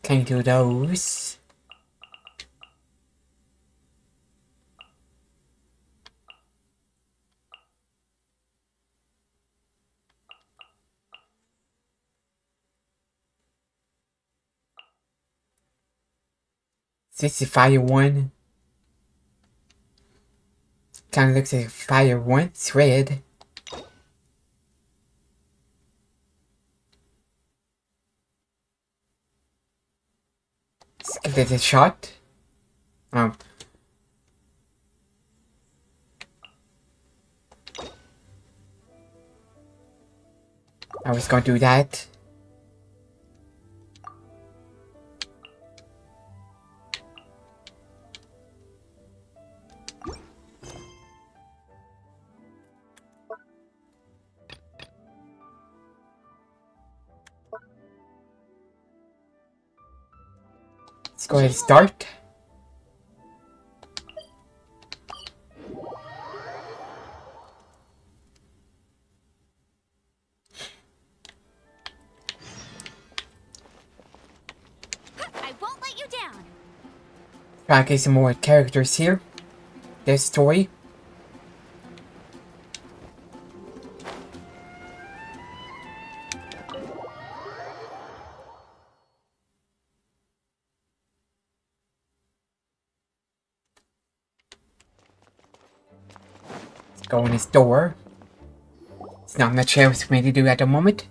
Can do those. This is fire one. Kind of looks like fire one. It's red. Let's give it a shot. I was gonna do that. Let's go ahead and start. I won't let you down. Try to get some more characters here. Their story. Go in his door. It's not much else for me to do at the moment.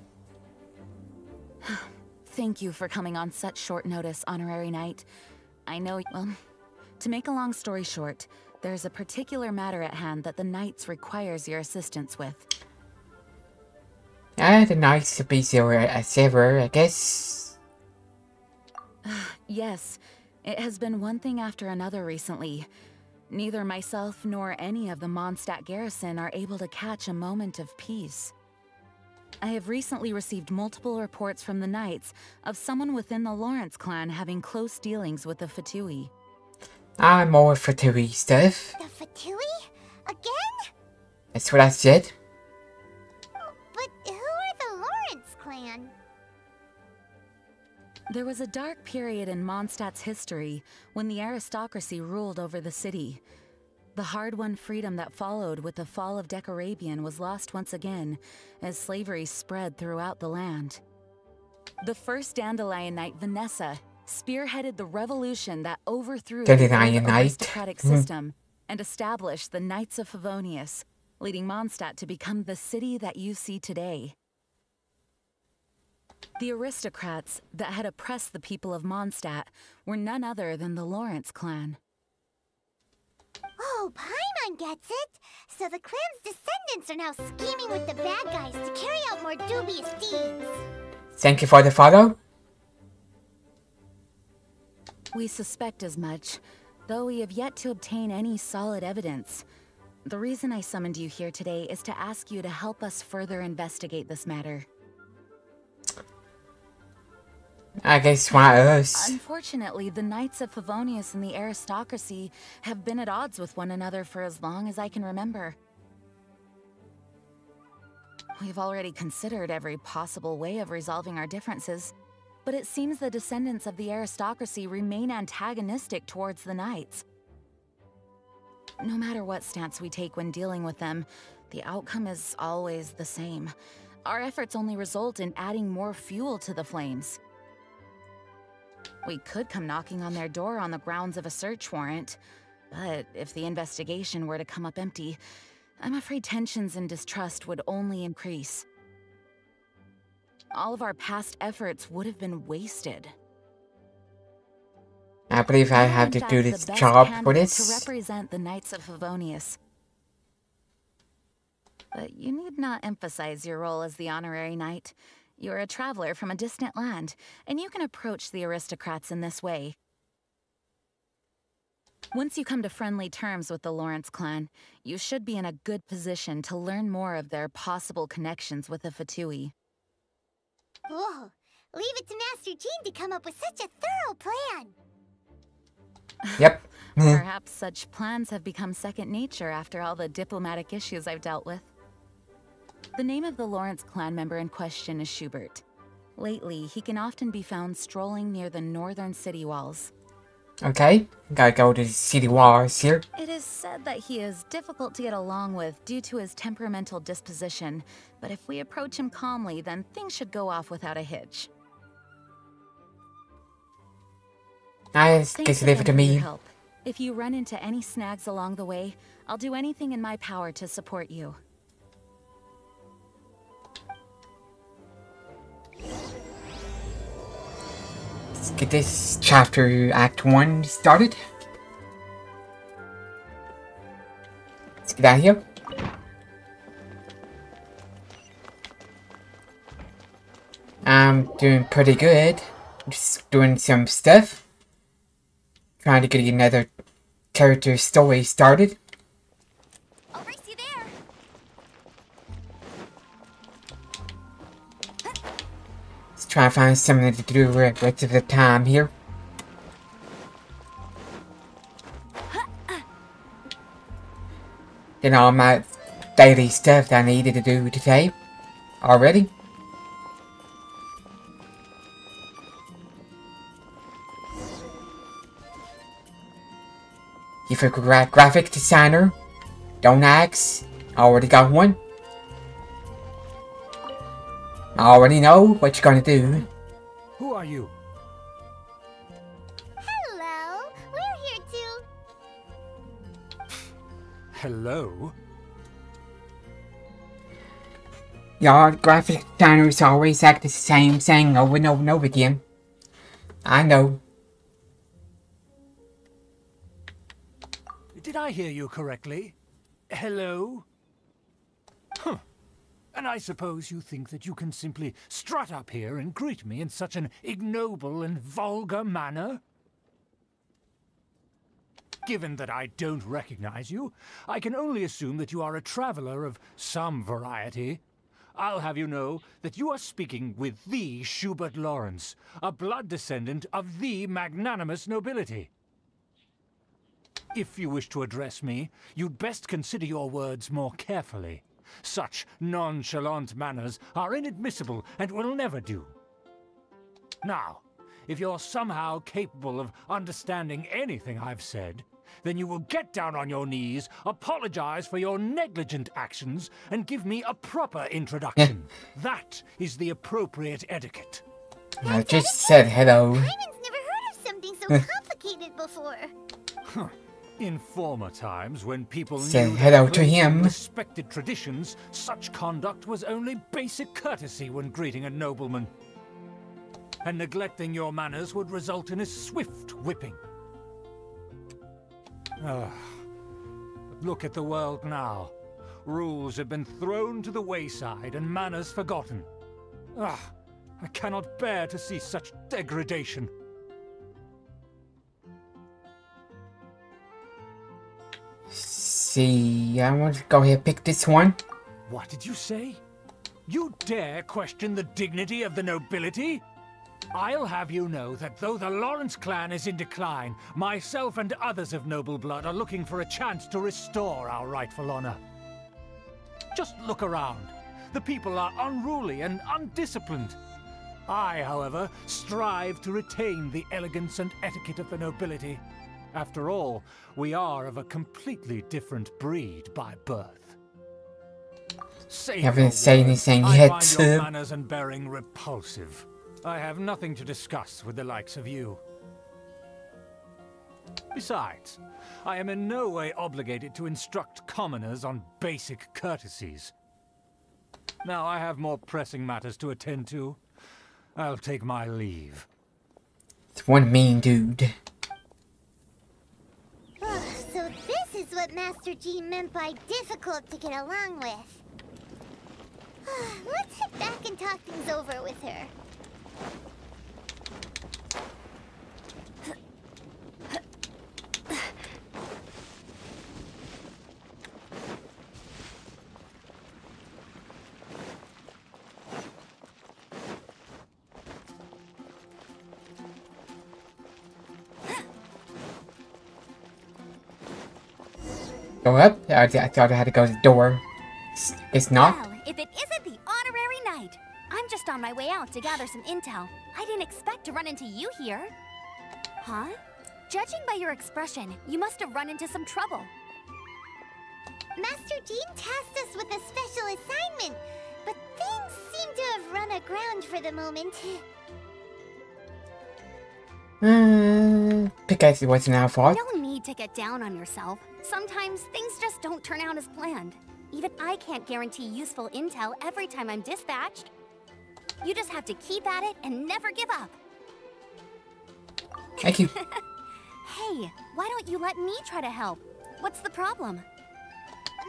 Thank you for coming on such short notice, Honorary Knight. I know, well, to make a long story short, there's a particular matter at hand that the Knights requires your assistance with. The Knights to be silver, I guess. Yes, it has been one thing after another recently. Neither myself nor any of the Mondstadt garrison are able to catch a moment of peace. I have recently received multiple reports from the Knights of someone within the Lawrence clan having close dealings with the Fatui. More Fatui stuff. The Fatui? Again? That's what I said. But who are the Lawrence clan? There was a dark period in Mondstadt's history when the aristocracy ruled over the city. The hard-won freedom that followed with the fall of Decorabian was lost once again as slavery spread throughout the land. The first Dandelion Knight, Vanessa, spearheaded the revolution that overthrew the old aristocratic system and established the Knights of Favonius, leading Mondstadt to become the city that you see today. The aristocrats that had oppressed the people of Mondstadt were none other than the Lawrence clan. Oh, Paimon gets it! So the clan's descendants are now scheming with the bad guys to carry out more dubious deeds. Thank you for the follow. We suspect as much, though we have yet to obtain any solid evidence. The reason I summoned you here today is to ask you to help us further investigate this matter. I guess one of us. Unfortunately, the Knights of Favonius and the aristocracy have been at odds with one another for as long as I can remember. We've already considered every possible way of resolving our differences, but it seems the descendants of the aristocracy remain antagonistic towards the Knights. No matter what stance we take when dealing with them, the outcome is always the same. Our efforts only result in adding more fuel to the flames. We could come knocking on their door on the grounds of a search warrant, but if the investigation were to come up empty, I'm afraid tensions and distrust would only increase. All of our past efforts would have been wasted. I believe I have to do this job for this. To represent the Knights of Favonius. But you need not emphasize your role as the honorary knight. You're a traveler from a distant land, and you can approach the aristocrats in this way. Once you come to friendly terms with the Lawrence clan, you should be in a good position to learn more of their possible connections with the Fatui. Whoa, leave it to Master Jean to come up with such a thorough plan. Yep. Perhaps such plans have become second nature after all the diplomatic issues I've dealt with. The name of the Lawrence clan member in question is Schubert. Lately, he can often be found strolling near the northern city walls. Okay, gotta go to the city walls here. It is said that he is difficult to get along with due to his temperamental disposition, but if we approach him calmly, then things should go off without a hitch. I Thanks guess leave it to again for your me. help. If you run into any snags along the way, I'll do anything in my power to support you. Let's get this chapter Act 1 started. Let's get out of here. I'm doing pretty good. Just doing some stuff. Trying to get another character story started. I'll race you there. Let's try to find something to do the rest of the time here. Did all my daily stuff that I needed to do today already. If you're a graphic designer, don't ask. I already got one. I already know what you're gonna do. Who are you? Hello, we're here too. Hello? Y'all graphic designers always act the same thing over and over and over again. I know. Did I hear you correctly? Hello? Huh. And I suppose you think that you can simply strut up here and greet me in such an ignoble and vulgar manner? Given that I don't recognize you, I can only assume that you are a traveler of some variety. I'll have you know that you are speaking with the Schubert Lawrence, a blood descendant of the magnanimous nobility. If you wish to address me, you'd best consider your words more carefully. Such nonchalant manners are inadmissible and will never do. Now, if you're somehow capable of understanding anything I've said, then you will get down on your knees, apologize for your negligent actions, and give me a proper introduction. That is the appropriate etiquette. I just said hello. Ivan's never heard of something so complicated before. In former times, when people Say knew hello their to place and him. respected traditions, such conduct was only basic courtesy when greeting a nobleman. And neglecting your manners would result in a swift whipping. But look at the world now. Rules have been thrown to the wayside and manners forgotten. I cannot bear to see such degradation. See, I want to go ahead and pick this one. What did you say? You dare question the dignity of the nobility? I'll have you know that though the Lawrence clan is in decline, myself and others of noble blood are looking for a chance to restore our rightful honor. Just look around. The people are unruly and undisciplined. I, however, strive to retain the elegance and etiquette of the nobility. After all, we are of a completely different breed by birth. Say Haven't said anything yet. I find your manners and bearing repulsive. I have nothing to discuss with the likes of you. Besides, I am in no way obligated to instruct commoners on basic courtesies. Now I have more pressing matters to attend to. I'll take my leave. It's one mean dude. So this is what Master G meant by difficult to get along with. Let's head back and talk things over with her. Go up? I thought I had to go to the door. It's not. Well, if it isn't the honorary knight, I'm just on on my way out to gather some intel. I didn't expect to run into you here. Huh? Judging by your expression, you must have run into some trouble. Master Jean tasked us with a special assignment, but things seem to have run aground for the moment. Because it wasn't our fault. No need to get down on yourself. Sometimes things just don't turn out as planned. Even I can't guarantee useful intel every time I'm dispatched. You just have to keep at it and never give up. Thank you. Hey, why don't you let me try to help? What's the problem?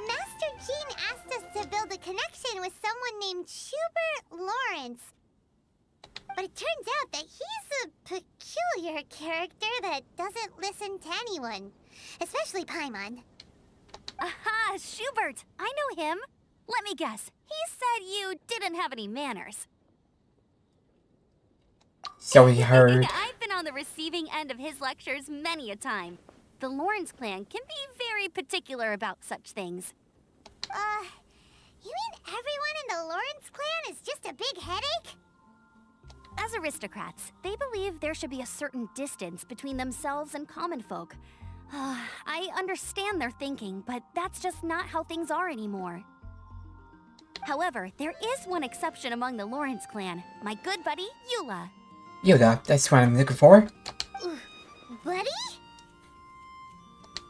Master Jean asked us to build a connection with someone named Schubert Lawrence. But it turns out that he's a peculiar character that doesn't listen to anyone, especially Paimon. Aha, Schubert! I know him. Let me guess. He said you didn't have any manners. So he heard. I've been on the receiving end of his lectures many a time. The Lawrence clan can be very particular about such things. You mean everyone in the Lawrence clan is just a big headache? As aristocrats, they believe there should be a certain distance between themselves and common folk. I understand their thinking, but that's just not how things are anymore. However, there is one exception among the Lawrence clan, my good buddy, Eula. Eula, that's what I'm looking for. Buddy?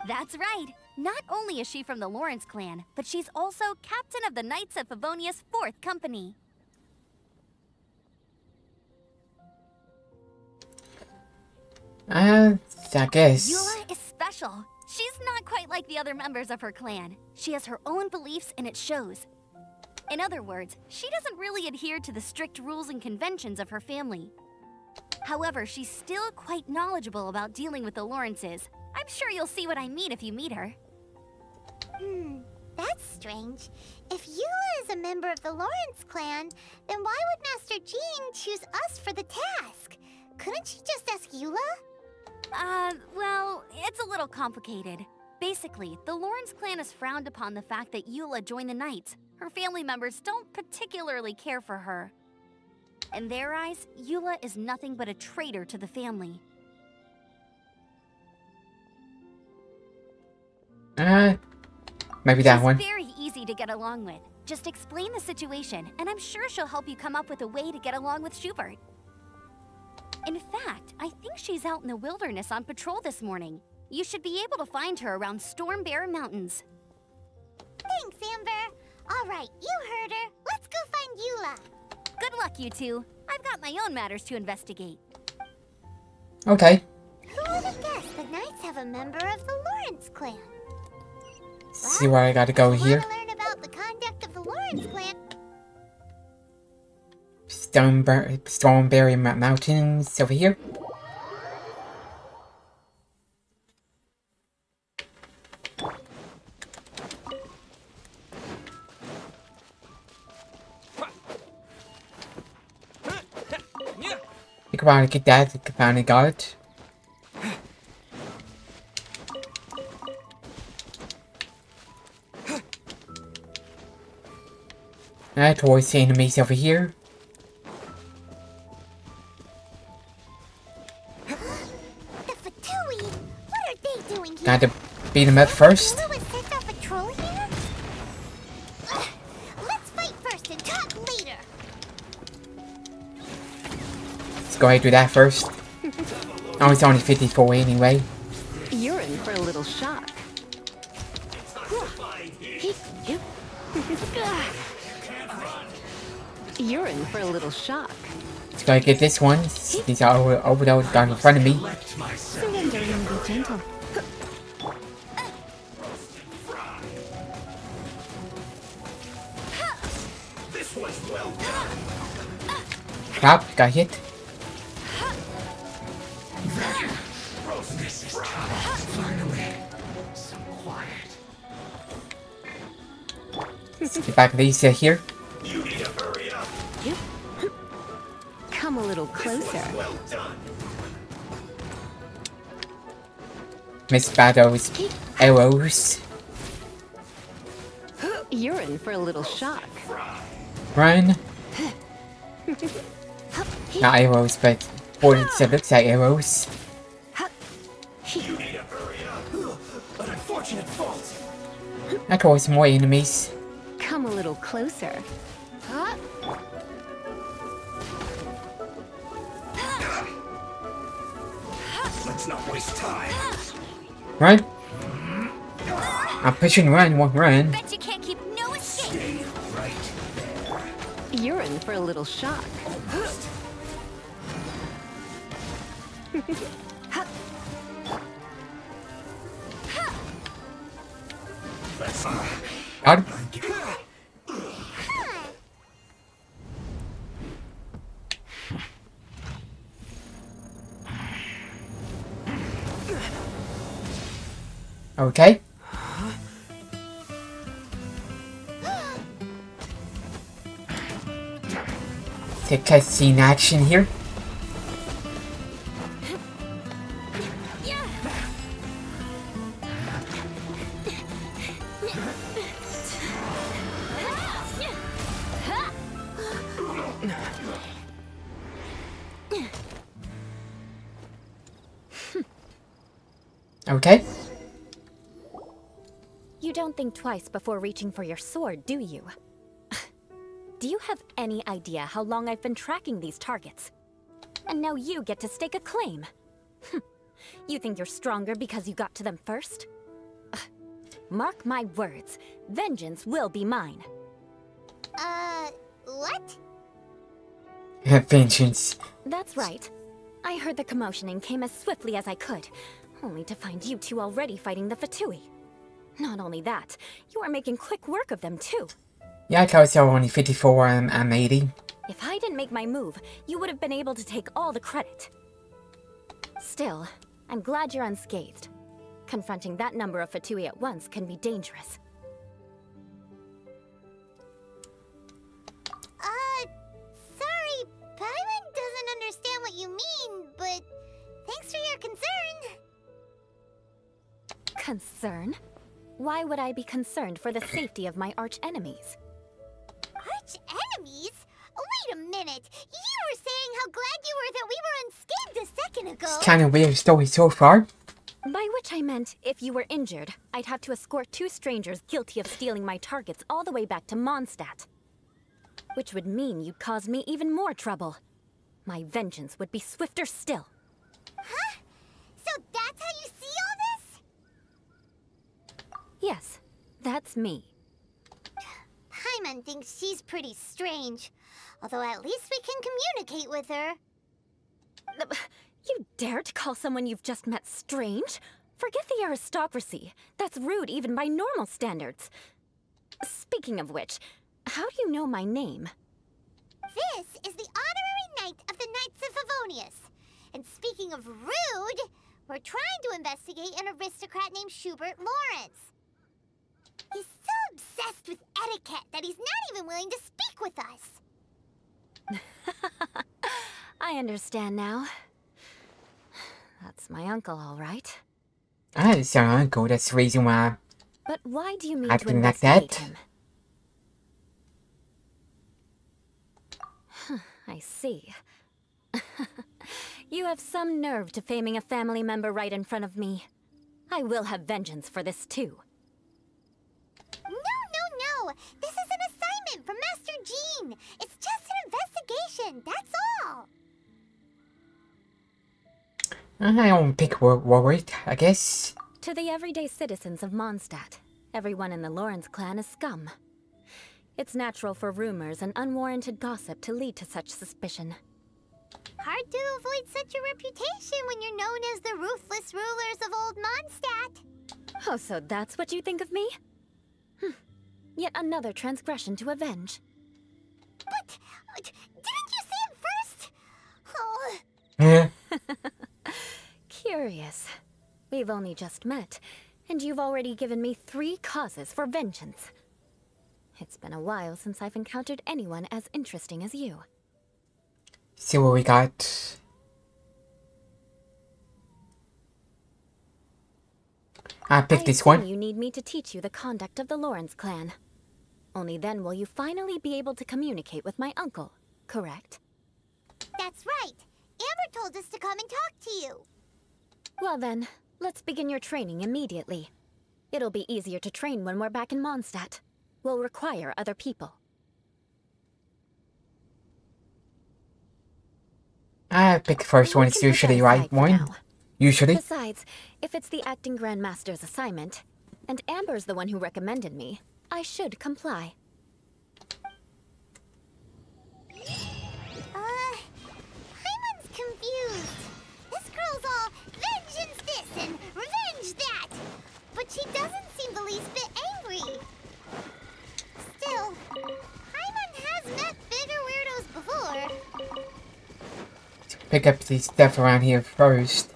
That's right. Not only is she from the Lawrence clan, but she's also captain of the Knights of Favonia's 4th company. I guess. Eula is special. She's not quite like the other members of her clan. She has her own beliefs and it shows. In other words, she doesn't really adhere to the strict rules and conventions of her family. However, she's still quite knowledgeable about dealing with the Lawrences. I'm sure you'll see what I mean if you meet her. That's strange. If Eula is a member of the Lawrence clan, then why would Master Jean choose us for the task? Couldn't she just ask Eula? Well, it's a little complicated. Basically, the Lawrence clan has frowned upon the fact that Eula joined the Knights. Her family members don't particularly care for her. In their eyes, Eula is nothing but a traitor to the family. Maybe that She's one. very easy to get along with. Just explain the situation, and I'm sure she'll help you come up with a way to get along with Schubert. In fact, I think she's out in the wilderness on patrol this morning. You should be able to find her around Storm Bear Mountains. Thanks, Amber. All right, you heard her. Let's go find Eula. Good luck, you two. I've got my own matters to investigate. Okay. Who would have guessed the Knights have a member of the Lawrence clan? See where I gotta go here. Want to learn about the conduct of the Lawrence clan? Stormberry Mountains over here. You can probably get that. You can finally got it. Towards the enemies over here. The Fatui! What are they doing here? Got to beat them up first. Eula was sent on patrol here? Ugh, let's fight first and talk later. Let's go ahead and do that first. Oh, it's only 54 anyway. You're in for a little shock. You're in for a little shock. Let's go ahead and get this one. These are over there got in front of me. Surrender and be gentle. Crap, got hit. Let's get back Lisa here. Come a little closer. Miss Battle's arrows. You're in for a little shock. Run. Not arrows, but bullets that looks like arrows. You need a hurry up. An unfortunate fault. That causes more enemies. Come a little closer. Let's not waste time. Run! I'm pushing run, won't run. Bet you can't keep no escape. Stay right there. You're in for a little shock. Let's Out. Okay. Take cutscene action here. Okay. You don't think twice before reaching for your sword, do you? Do you have any idea how long I've been tracking these targets? And now you get to stake a claim. You think you're stronger because you got to them first? Mark my words, vengeance will be mine. What? Vengeance. That's right. I heard the commotion and came as swiftly as I could, only to find you two already fighting the Fatui. Not only that, you are making quick work of them too. Yeah, I was only 54 and I'm 80. If I didn't make my move, you would have been able to take all the credit. Still, I'm glad you're unscathed. Confronting that number of Fatui at once can be dangerous. Sorry, Paimon doesn't understand what you mean, but thanks for your concern. Concern? Why would I be concerned for the safety of my arch-enemies? Arch-enemies? Wait a minute! You were saying how glad you were that we were unscathed a second ago! It's kind of weird story so far. By which I meant, if you were injured, I'd have to escort two strangers guilty of stealing my targets all the way back to Mondstadt. Which would mean you'd cause me even more trouble. My vengeance would be swifter still. Huh? So that's how you see all this? Yes, that's me. Paimon thinks she's pretty strange. Although at least we can communicate with her. You dare to call someone you've just met strange? Forget the aristocracy. That's rude even by normal standards. Speaking of which, how do you know my name? This is the honorary knight of the Knights of Favonius. And speaking of rude, we're trying to investigate an aristocrat named Schubert Lawrence. He's so obsessed with etiquette that he's not even willing to speak with us. I understand now. That's my uncle, all right. Ah, it's our uncle. That's the reason why But why do you mean to acting like investigate that. him? I see. You have some nerve to faming a family member right in front of me. I will have vengeance for this too. No. This is an assignment from Master Jean. It's just an investigation, that's all. I don't pick Warwick, I guess. To the everyday citizens of Mondstadt, everyone in the Lawrence clan is scum. It's natural for rumors and unwarranted gossip to lead to such suspicion. Hard to avoid such a reputation when you're known as the ruthless rulers of Old Mondstadt. Oh, so that's what you think of me? Yet another transgression to avenge. But didn't you say it first? Oh. Yeah. Curious. We've only just met, and you've already given me 3 causes for vengeance. It's been a while since I've encountered anyone as interesting as you. See what we got. I picked this assume one. You need me to teach you the conduct of the Lawrence clan. Only then will you finally be able to communicate with my uncle. correct? That's right. Amber told us to come and talk to you. Well then, let's begin your training immediately. It'll be easier to train when we're back in Mondstadt. We'll require other people. I pick the first one. It's usually right one. Usually. Besides, if it's the acting Grandmaster's assignment, and Amber's the one who recommended me, I should comply. Paimon's confused. This girl's all vengeance this and revenge that. But she doesn't seem the least bit angry. Still, Paimon has met bigger weirdos before. Pick up the stuff around here first.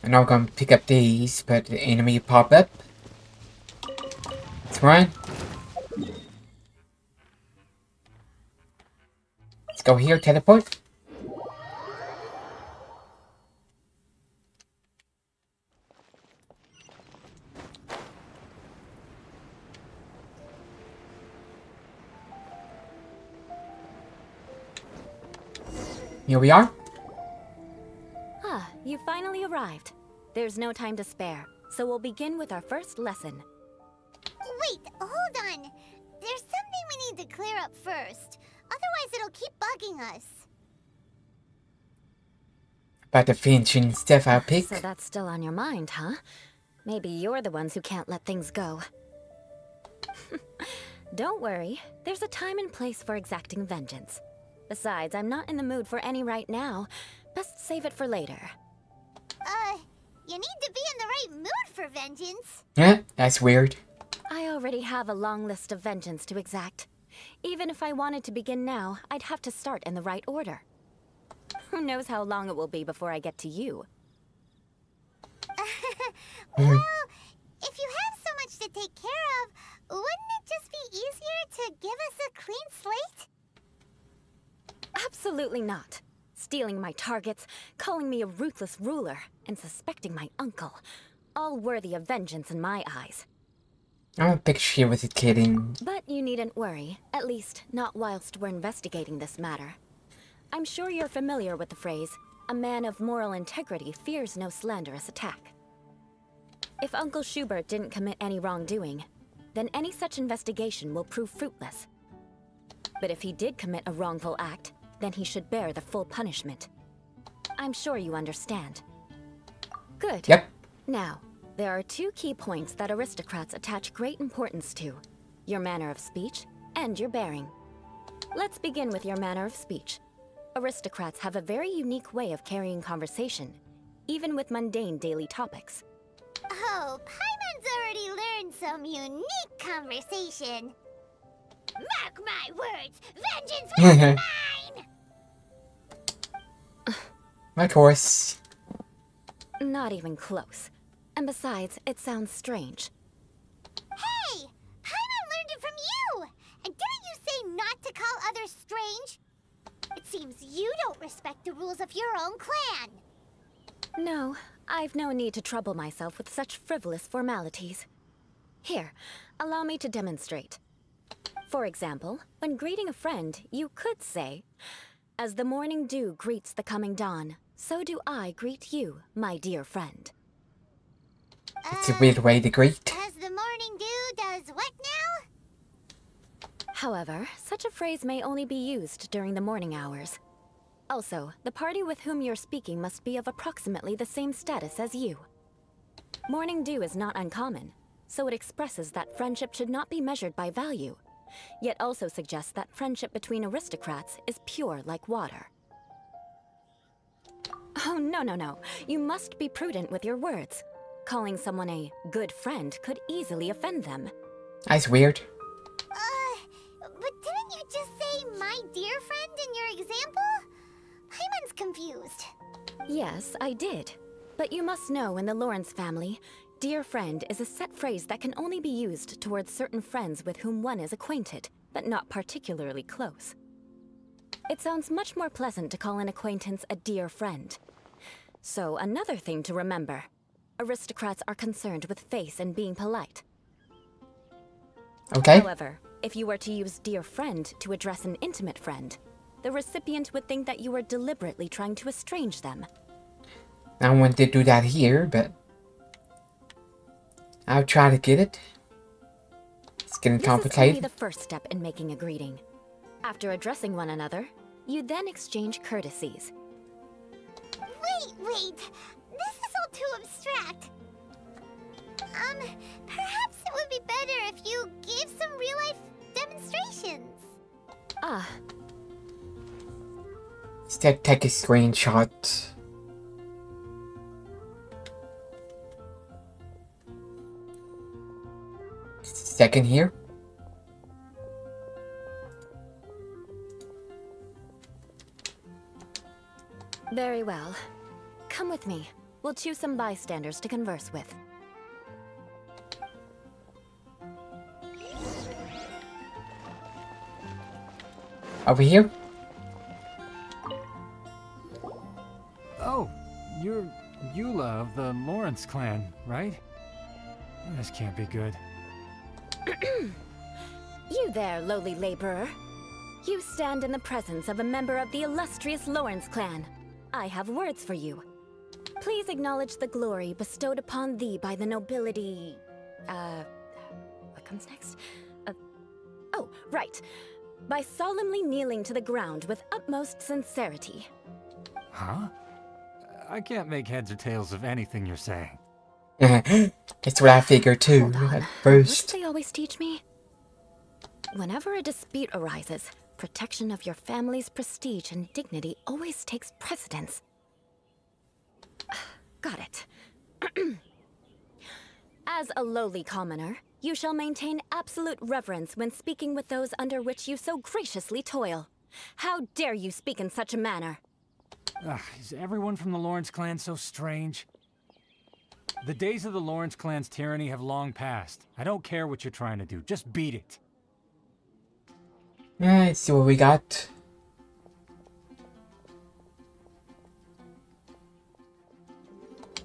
And I'm gonna pick up these, but the enemy pop up. Let's run. Let's go here, teleport. Here we are. Ah, you finally arrived. There's no time to spare, so we'll begin with our first lesson. Wait, hold on. There's something we need to clear up first. Otherwise, it'll keep bugging us. About the finishing stuff I'll pick. So that's still on your mind, huh? Maybe you're the ones who can't let things go. Don't worry, there's a time and place for exacting vengeance. Besides, I'm not in the mood for any right now. Best save it for later. You need to be in the right mood for vengeance. Yeah, that's weird. I already have a long list of vengeance to exact. Even if I wanted to begin now, I'd have to start in the right order. Who knows how long it will be before I get to you? Well, if you have so much to take care of, wouldn't it just be easier to give us a clean slate? Absolutely not. Stealing my targets, calling me a ruthless ruler, and suspecting my uncle. All worthy of vengeance in my eyes. I don't think she was kidding. But you needn't worry, at least not whilst we're investigating this matter. I'm sure you're familiar with the phrase, a man of moral integrity fears no slanderous attack. If Uncle Schubert didn't commit any wrongdoing, then any such investigation will prove fruitless. But if he did commit a wrongful act, then he should bear the full punishment. I'm sure you understand. Good. Yep. Now, there are two key points that aristocrats attach great importance to. Your manner of speech and your bearing. Let's begin with your manner of speech. Aristocrats have a very unique way of carrying conversation, even with mundane daily topics. Oh, Paimon's already learned some unique conversation. Mark my words, vengeance will be mine! My course. Not even close. And besides, it sounds strange. Hey! Paimon learned it from you! And didn't you say not to call others strange? It seems you don't respect the rules of your own clan. No, I've no need to trouble myself with such frivolous formalities. Here, allow me to demonstrate. For example, when greeting a friend, you could say, "As the morning dew greets the coming dawn, so do I greet you, my dear friend." It's a weird way to greet. As the morning dew does what now? However, such a phrase may only be used during the morning hours. Also, the party with whom you're speaking must be of approximately the same status as you. Morning dew is not uncommon, so it expresses that friendship should not be measured by value, yet also suggests that friendship between aristocrats is pure like water. Oh, no. You must be prudent with your words. Calling someone a good friend could easily offend them. That's weird. But didn't you just say my dear friend in your example? Paimon's confused. Yes, I did. But you must know in the Lawrence family, dear friend is a set phrase that can only be used towards certain friends with whom one is acquainted, but not particularly close. It sounds much more pleasant to call an acquaintance a dear friend. So another thing to remember. aristocrats are concerned with face and being polite. Okay. However, if you were to use dear friend to address an intimate friend, the recipient would think that you were deliberately trying to estrange them. I wanted to do that here, but I'll try to get it. It's getting complicated. This is only the first step in making a greeting. After addressing one another, you then exchange courtesies. Wait. This is all too abstract. Perhaps it would be better if you gave some real-life demonstrations. Ah. Instead, take a screenshot. Second here. Very well. Come with me. We'll choose some bystanders to converse with. Over here? Oh, you're Eula of the Lawrence clan, right? This can't be good. You there, lowly laborer. You stand in the presence of a member of the illustrious Lawrence clan. I have words for you. Please acknowledge the glory bestowed upon thee by the nobility... what comes next? Oh, right. By solemnly kneeling to the ground with utmost sincerity. Huh? I can't make heads or tails of anything you're saying. That's what I figured too, at What first. do they always teach me? Whenever a dispute arises, protection of your family's prestige and dignity always takes precedence. Got it. As a lowly commoner, you shall maintain absolute reverence when speaking with those under which you so graciously toil. How dare you speak in such a manner? Is everyone from the Lawrence clan so strange? The days of the Lawrence clan's tyranny have long passed. I don't care what you're trying to do, just beat it. Let's see what we got.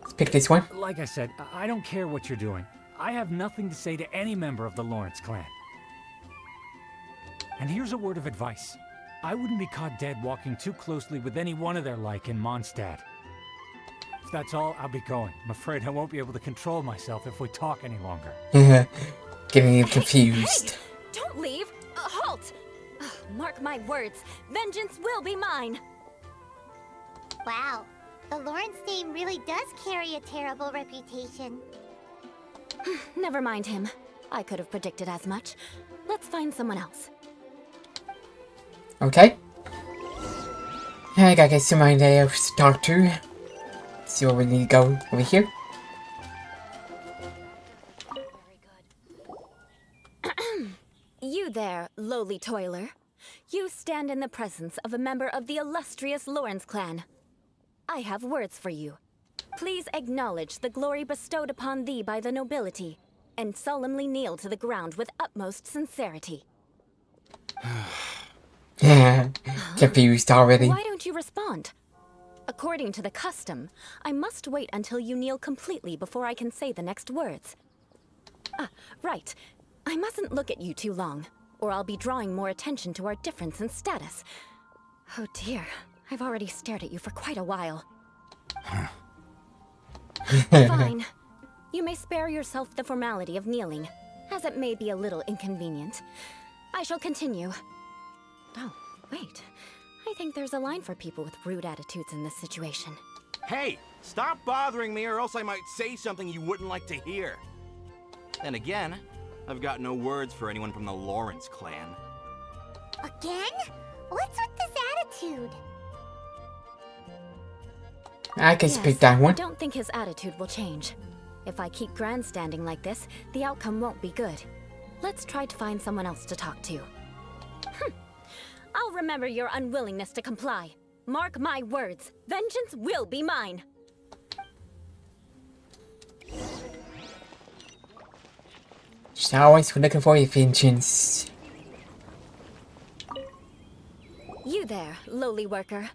Let's pick this one. Like I said, I don't care what you're doing. I have nothing to say to any member of the Lawrence clan. And here's a word of advice. I wouldn't be caught dead walking too closely with any one of their like in Mondstadt. If that's all, I'll be going. I'm afraid I won't be able to control myself if we talk any longer. Getting confused. Hey, don't leave! Halt! Mark my words, vengeance will be mine! Wow, the Lawrence name really does carry a terrible reputation. Never mind him. I could have predicted as much. Let's find someone else. Okay. I gotta get somebody else to talk to. See where we need to go over here. You there, lowly toiler. You stand in the presence of a member of the illustrious Lawrence clan. I have words for you. Please acknowledge the glory bestowed upon thee by the nobility, and solemnly kneel to the ground with utmost sincerity. Confused already. Why don't you respond? According to the custom, I must wait until you kneel completely before I can say the next words. Right. I mustn't look at you too long, or I'll be drawing more attention to our difference in status. Oh dear, I've already stared at you for quite a while. Fine. You may spare yourself the formality of kneeling, as it may be a little inconvenient. I shall continue. Oh, wait. I think there's a line for people with rude attitudes in this situation. Hey, stop bothering me or else I might say something you wouldn't like to hear. Then again, I've got no words for anyone from the Lawrence clan. Again? What's with this attitude? I can pick that I one. don't think his attitude will change. If I keep grandstanding like this, the outcome won't be good. Let's try to find someone else to talk to. I'll remember your unwillingness to comply. Mark my words, vengeance will be mine. Just always looking for your vengeance. You You there, lowly worker.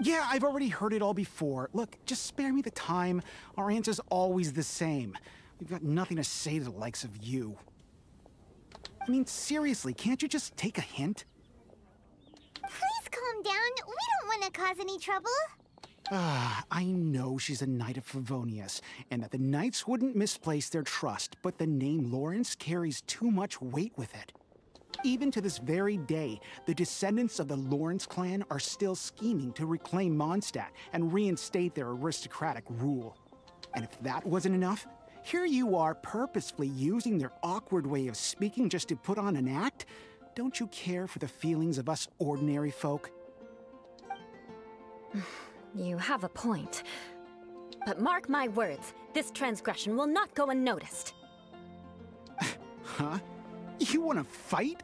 Yeah, I've already heard it all before. Look, just spare me the time. Our answer's always the same. We've got nothing to say to the likes of you. I mean, seriously, can't you just take a hint? Please calm down. We don't want to cause any trouble. I know she's a Knight of Favonius, and that the Knights wouldn't misplace their trust, but the name Lawrence carries too much weight with it. Even to this very day, the descendants of the Lawrence clan are still scheming to reclaim Mondstadt and reinstate their aristocratic rule. And if that wasn't enough, here you are purposefully using their awkward way of speaking just to put on an act? Don't you care for the feelings of us ordinary folk? You have a point. But mark my words, this transgression will not go unnoticed. Huh? You want to fight?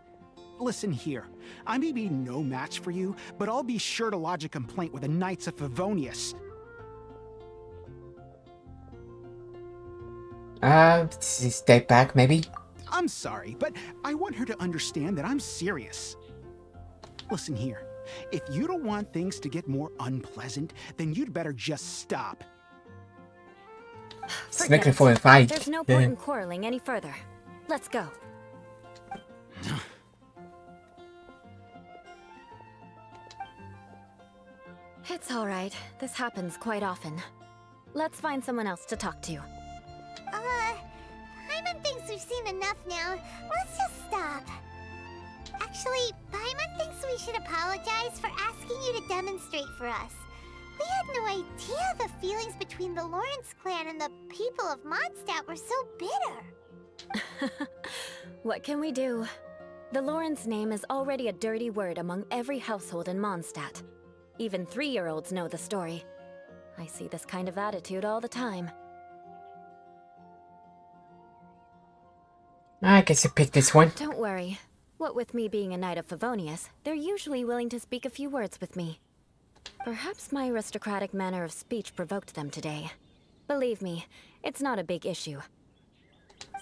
Listen here, I may be no match for you, but I'll be sure to lodge a complaint with the Knights of Favonius. Step back, maybe? I'm sorry, but I want her to understand that I'm serious. Listen here, if you don't want things to get more unpleasant, then you'd better just stop. It's making for a fight. There's no point in quarreling any further. Let's go. It's all right. This happens quite often. Let's find someone else to talk to. Paimon thinks we've seen enough now. Let's just stop. Actually, Paimon thinks we should apologize for asking you to demonstrate for us. We had no idea the feelings between the Lawrence clan and the people of Mondstadt were so bitter. What can we do? The Lawrence name is already a dirty word among every household in Mondstadt. Even 3-year-olds know the story. I see this kind of attitude all the time. I guess I picked this one. Don't worry. What with me being a Knight of Favonius, they're usually willing to speak a few words with me. Perhaps my aristocratic manner of speech provoked them today. Believe me, it's not a big issue.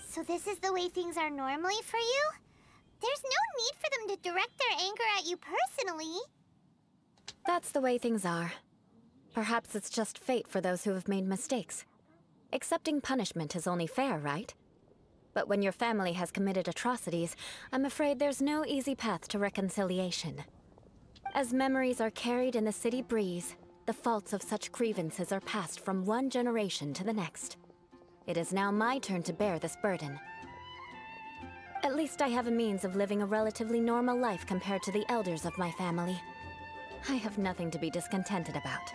So this is the way things are normally for you? There's no need for them to direct their anger at you personally. That's the way things are. Perhaps it's just fate for those who have made mistakes. Accepting punishment is only fair, right? But when your family has committed atrocities, I'm afraid there's no easy path to reconciliation. As memories are carried in the city breeze, the faults of such grievances are passed from one generation to the next. It is now my turn to bear this burden. At least I have a means of living a relatively normal life compared to the elders of my family. I have nothing to be discontented about.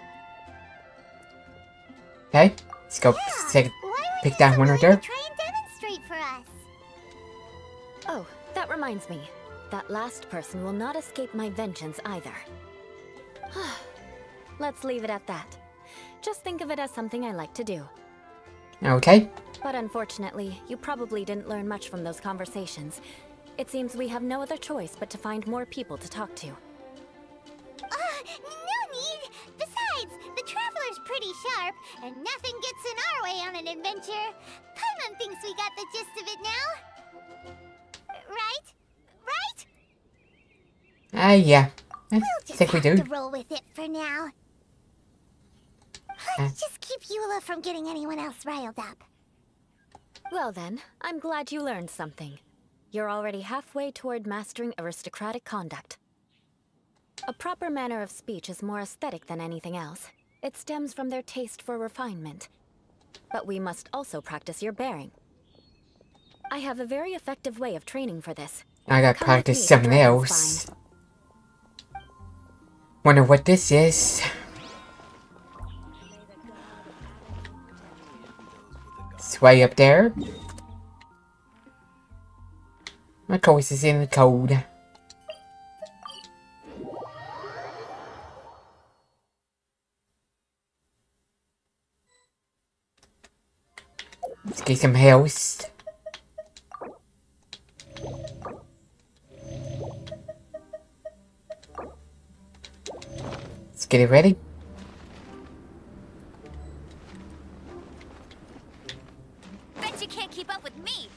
Okay, let's go pick that one right there. Try and demonstrate for us. Oh, that reminds me. That last person will not escape my vengeance either. Let's leave it at that. Just think of it as something I like to do. Okay. But unfortunately, you probably didn't learn much from those conversations. It seems we have no other choice but to find more people to talk to. No need! Besides, the Traveler's pretty sharp, and nothing gets in our way on an adventure. Paimon thinks we got the gist of it now. Right? Right? Yeah. We'll I just think we have do. to roll with it for now. Let's just keep Eula from getting anyone else riled up. Well then, I'm glad you learned something. You're already halfway toward mastering aristocratic conduct. A proper manner of speech is more aesthetic than anything else. It stems from their taste for refinement. But we must also practice your bearing. I have a very effective way of training for this. I gotta practice something else. Wonder what this is. It's way up there. My course is in the code. Let's get some health. Let's get it ready. Bet you can't keep up with me.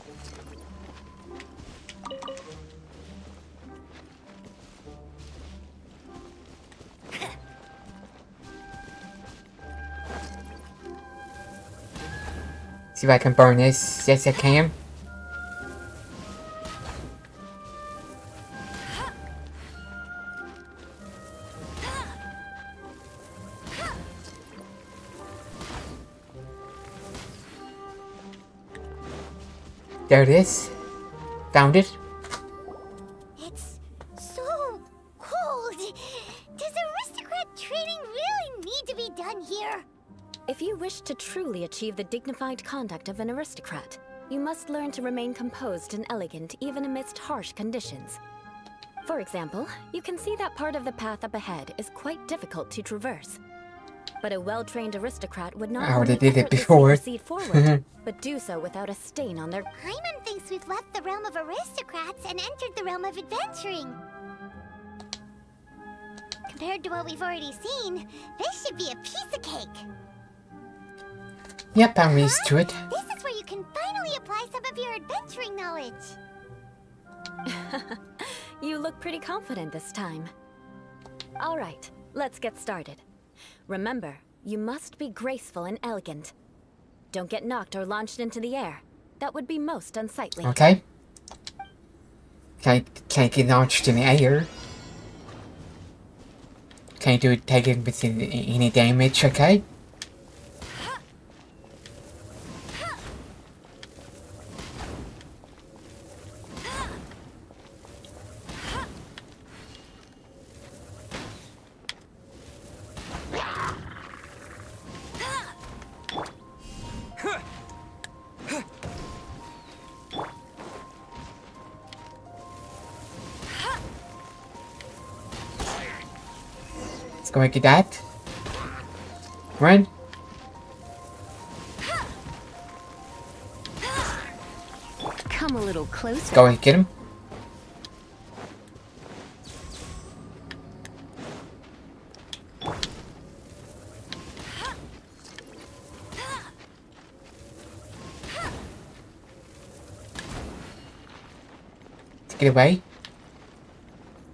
See if I can burn this. Yes, I can. There it is. Found it. It's so cold. Does aristocrat training really need to be done here? If you wish to truly achieve the dignified conduct of an aristocrat, you must learn to remain composed and elegant even amidst harsh conditions. For example, you can see that part of the path up ahead is quite difficult to traverse. But a well-trained aristocrat would not I already only did it effortlessly before. proceed forward, but do so without a stain on their... Paimon thinks we've left the realm of aristocrats and entered the realm of adventuring. Compared to what we've already seen, this should be a piece of cake. Yep, I'm used to it. This is where you can finally apply some of your adventuring knowledge. You look pretty confident this time. All right, let's get started. Remember, you must be graceful and elegant. Don't get knocked or launched into the air. That would be most unsightly. Okay. Can't get launched in the air. Can't do it taking any damage, okay? Let's go and get that. Run. Come a little closer. Let's go and get him. Let's get away.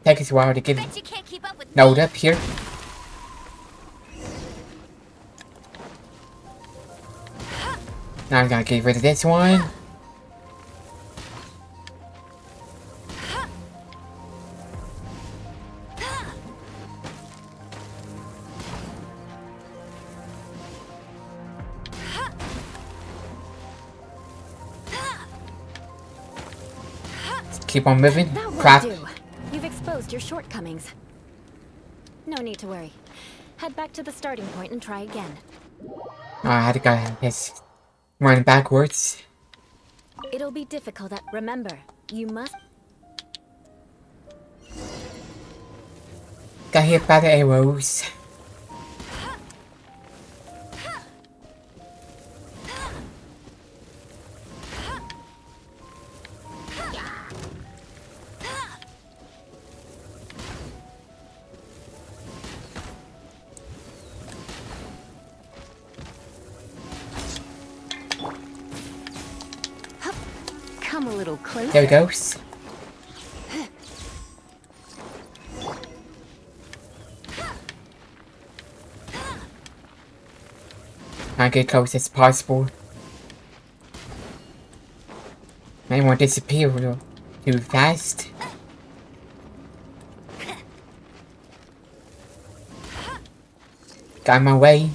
Take us a while to get Bet you can't keep up with node up here. Now I'm gonna get rid of this one. Let's keep on moving. That won't Crap. do. You've exposed your shortcomings. No need to worry. Head back to the starting point and try again. Oh, I had to go this run backwards. It'll be difficult at... Remember, you must... Got hit by the arrows. Come a little closer. There it goes. Try to get close as possible. They won't disappear too fast. Got my way.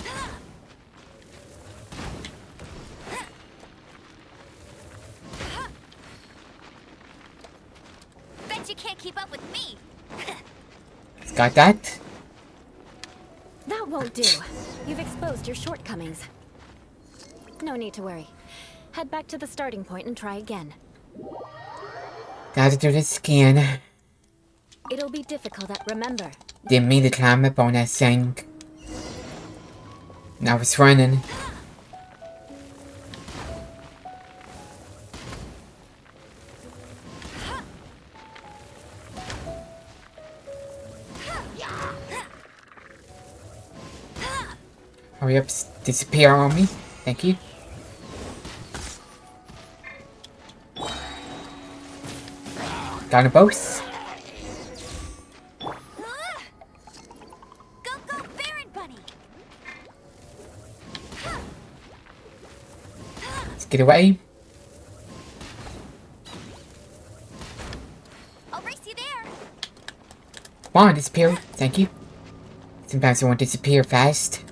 Bet you can't keep up with me. Got that. That won't do. You've exposed your shortcomings. No need to worry. Head back to the starting point and try again. Gotta do this again. It'll be difficult at... Remember, Didn't mean to climb up on that thing. And I was running. Hurry up, disappear on me. Thank you. Got them both. Go, go, Baron Bunny. get away. I'll race you there. Come on, disappear. Thank you. Sometimes I want to disappear fast.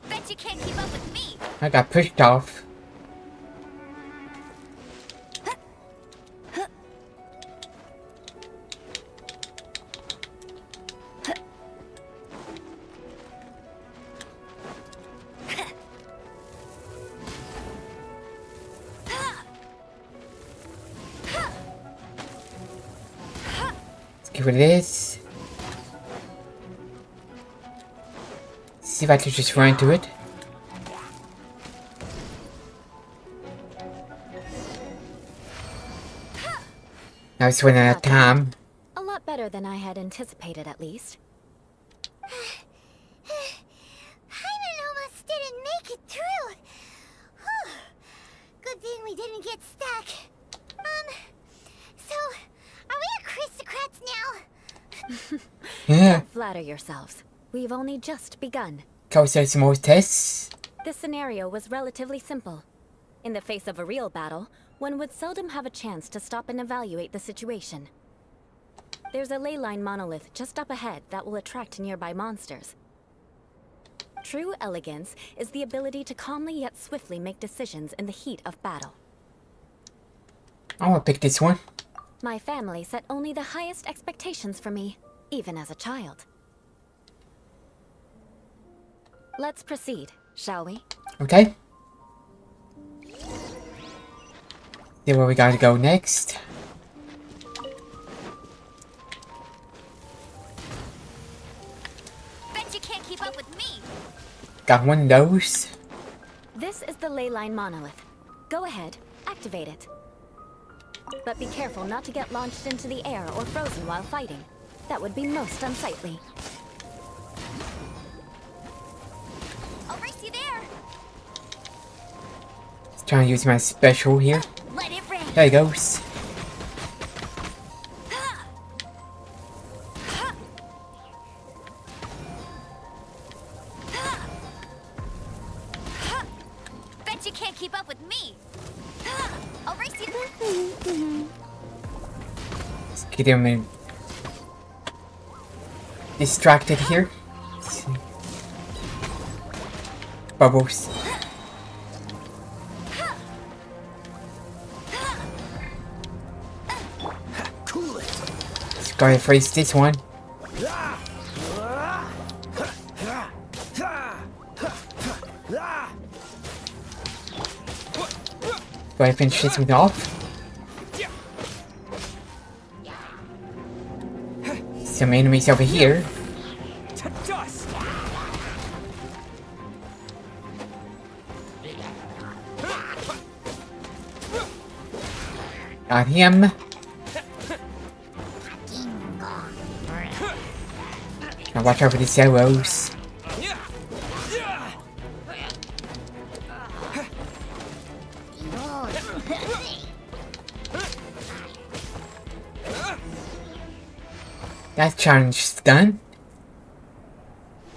Bet you can't keep up with me. I got pushed off. See what it is. See if I can just run into it. Now it's running out of time. A lot better than I had anticipated, at least. Paimon almost didn't make it through. Whew. Good thing we didn't get stuck. So, are we aristocrats now? Yeah. Don't flatter yourselves. We've only just begun. Go say some more tests. This scenario was relatively simple. In the face of a real battle, one would seldom have a chance to stop and evaluate the situation. There's a ley line monolith just up ahead that will attract nearby monsters. True elegance is the ability to calmly yet swiftly make decisions in the heat of battle. I want to pick this one. My family set only the highest expectations for me, even as a child. Let's proceed, shall we? Okay. See where we gotta go next. Bet you can't keep up with me. Got one of those. This is the ley line monolith. Go ahead, activate it. But be careful not to get launched into the air or frozen while fighting. That would be most unsightly. I'll race you there. Just trying to use my special here. Let it rain. There he goes. Bet you can't keep up with me. I'll race you. Let's get him distracted here. Bubbles. Cool it. Just gotta freeze this one. Do I finish this one off? Some enemies over here. To dust. Got him. Now watch out for these arrows. That challenge's done.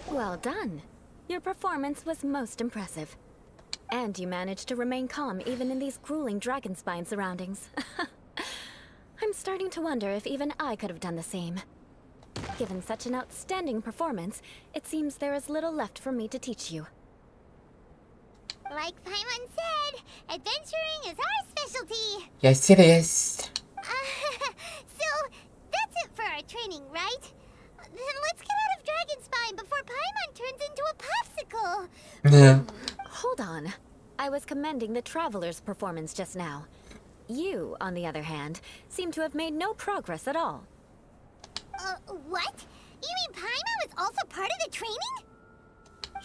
Well done. Your performance was most impressive. And you managed to remain calm even in these grueling dragonspine surroundings. I'm starting to wonder if even I could have done the same. Given such an outstanding performance, it seems there is little left for me to teach you. Like Paimon said, adventuring is our specialty. Yes, it is. So, that's it for our training, right? Then let's get out of Dragonspine before Paimon turns into a popsicle. Yeah. Hold on. I was commending the Traveler's performance just now. You, on the other hand, seem to have made no progress at all. What? You mean Paimon was also part of the training?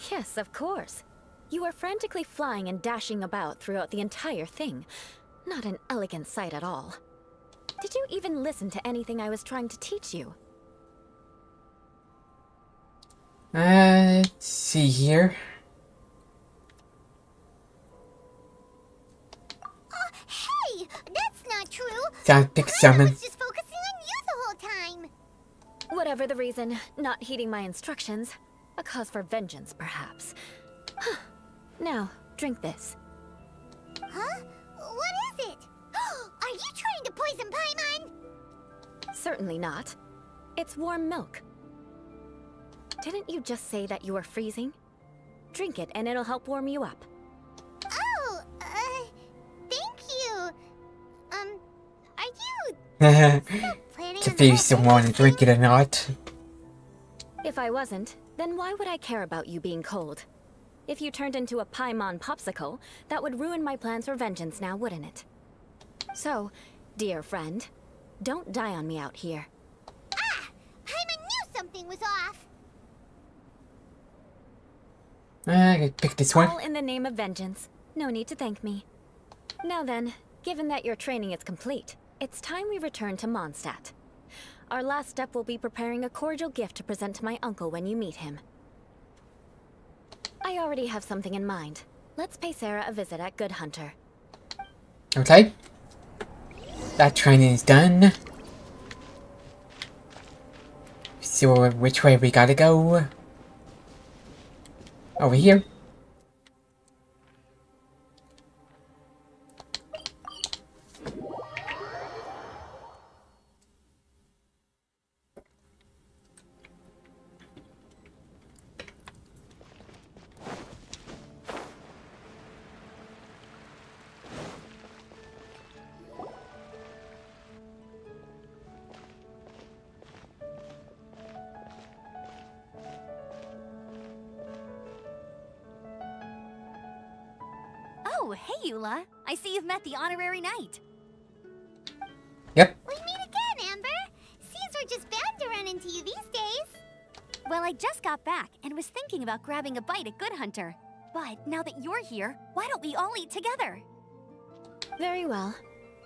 Yes, of course. You were frantically flying and dashing about throughout the entire thing. Not an elegant sight at all. Did you even listen to anything I was trying to teach you? Let's see here. Hey! Sounds big I summon. was just focusing on you the whole time. Whatever the reason, not heeding my instructions. A cause for vengeance, perhaps. Now, drink this. Huh? What is it? Are you trying to poison Paimon? Certainly not. It's warm milk. Didn't you just say that you were freezing? Drink it and it'll help warm you up. Oh, thank you. Are you planning To on be the someone and drink it or not. If I wasn't, then why would I care about you being cold? If you turned into a Paimon popsicle, that would ruin my plans for vengeance now, wouldn't it? So, dear friend, don't die on me out here. Ah! Paimon knew something was off. I could pick this one. All in the name of vengeance. No need to thank me. Now then, given that your training is complete, it's time we return to Mondstadt. Our last step will be preparing a cordial gift to present to my uncle when you meet him. I already have something in mind. Let's pay Sarah a visit at Good Hunter. Okay. That training is done. So which way we gotta go? Over here. Oh, hey, Eula. I see you've met the honorary knight. Yep. We meet again, Amber. Seems we're just bound to run into you these days. Well, I just got back and was thinking about grabbing a bite at Good Hunter. But now that you're here, why don't we all eat together? Very well.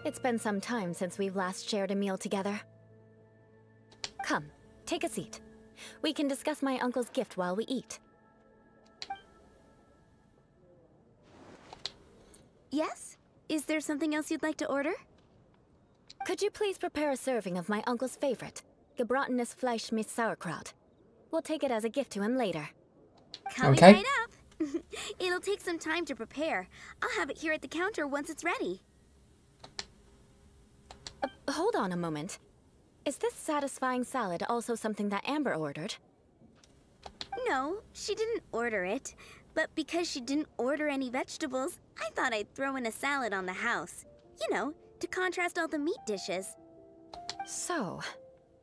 It's been some time since we've last shared a meal together. Come, take a seat. We can discuss my uncle's gift while we eat. Yes? Is there something else you'd like to order? Could you please prepare a serving of my uncle's favorite, gebratenes Fleisch mit Sauerkraut? We'll take it as a gift to him later. Coming Okay. right up. It'll take some time to prepare. I'll have it here at the counter once it's ready. Hold on a moment. Is this satisfying salad also something that Amber ordered? No, she didn't order it. But because she didn't order any vegetables, I thought I'd throw in a salad on the house. You know, to contrast all the meat dishes. So,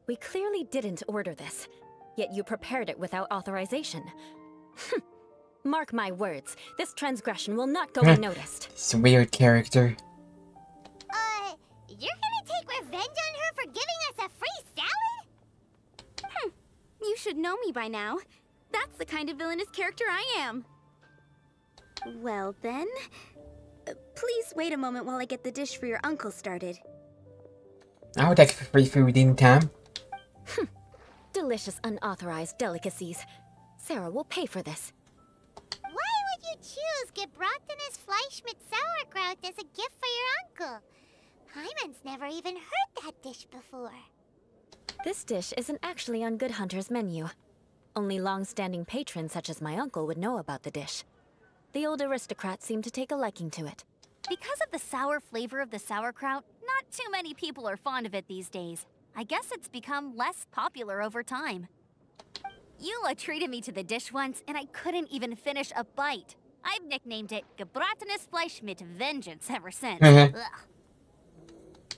we clearly didn't order this, yet you prepared it without authorization. Mark my words, this transgression will not go unnoticed. It's a weird character. You're gonna take revenge on her for giving us a free salad? You should know me by now. That's the kind of villainous character I am. Well then, please wait a moment while I get the dish for your uncle started. I would like free food in time. Delicious unauthorized delicacies. Sarah will pay for this. Why would you choose gebratenes Fleisch mit Sauerkraut as a gift for your uncle? Paimon's never even heard that dish before. This dish isn't actually on Good Hunter's menu. Only long-standing patrons such as my uncle would know about the dish. The old aristocrat seemed to take a liking to it. Because of the sour flavor of the sauerkraut, not too many people are fond of it these days. I guess it's become less popular over time. Eula treated me to the dish once, and I couldn't even finish a bite. I've nicknamed it gebratenes Fleisch mit Vengeance ever since. Ugh.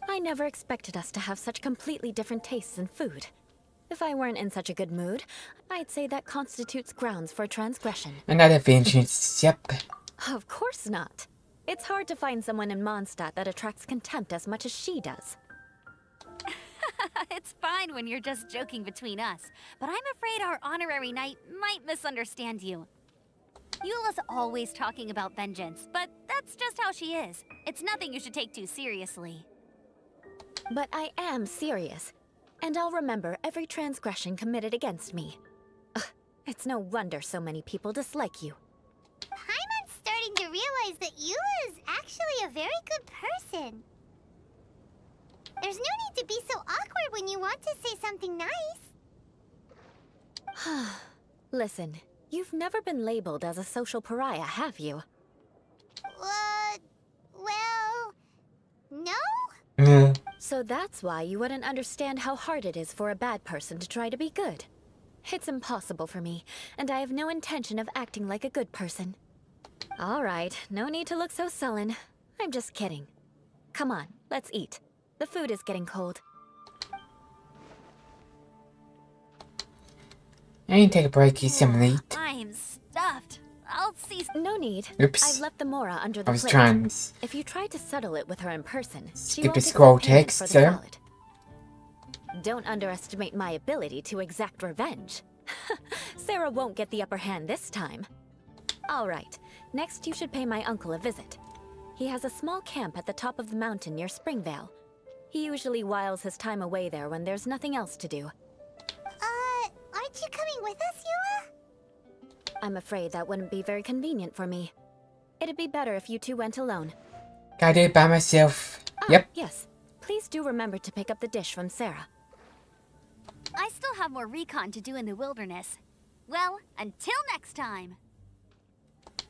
I never expected us to have such completely different tastes in food. If I weren't in such a good mood, I'd say that constitutes grounds for transgression. Another vengeance, yep. Of course not. It's hard to find someone in Mondstadt that attracts contempt as much as she does. It's fine when you're just joking between us, but I'm afraid our honorary knight might misunderstand you. Eula's always talking about vengeance, but that's just how she is. It's nothing you should take too seriously. But I am serious, and I'll remember every transgression committed against me. Ugh, it's no wonder so many people dislike you. Paimon's starting to realize that Eula is actually a very good person. There's no need to be so awkward when you want to say something nice. Listen, you've never been labeled as a social pariah, have you? Well, no? So that's why you wouldn't understand how hard it is for a bad person to try to be good. It's impossible for me, and I have no intention of acting like a good person. All right, no need to look so sullen. I'm just kidding. Come on, let's eat. The food is getting cold. I need to take a break, eat some meat. I'm stuffed. I'll see. No need. Oops. I've left the Mora under the I was plate. trying to If you try to settle it with her in person, she skip won't the scroll accept payment text, for the sir. salad. Don't underestimate my ability to exact revenge. Sarah won't get the upper hand this time. All right, next you should pay my uncle a visit. He has a small camp at the top of the mountain near Springvale. He usually whiles his time away there when there's nothing else to do. Aren't you coming with us, Eula? I'm afraid that wouldn't be very convenient for me. It'd be better if you two went alone. Gotta do it by myself. Ah, Yep. yes. Please do remember to pick up the dish from Sarah. I still have more recon to do in the wilderness. Well, until next time.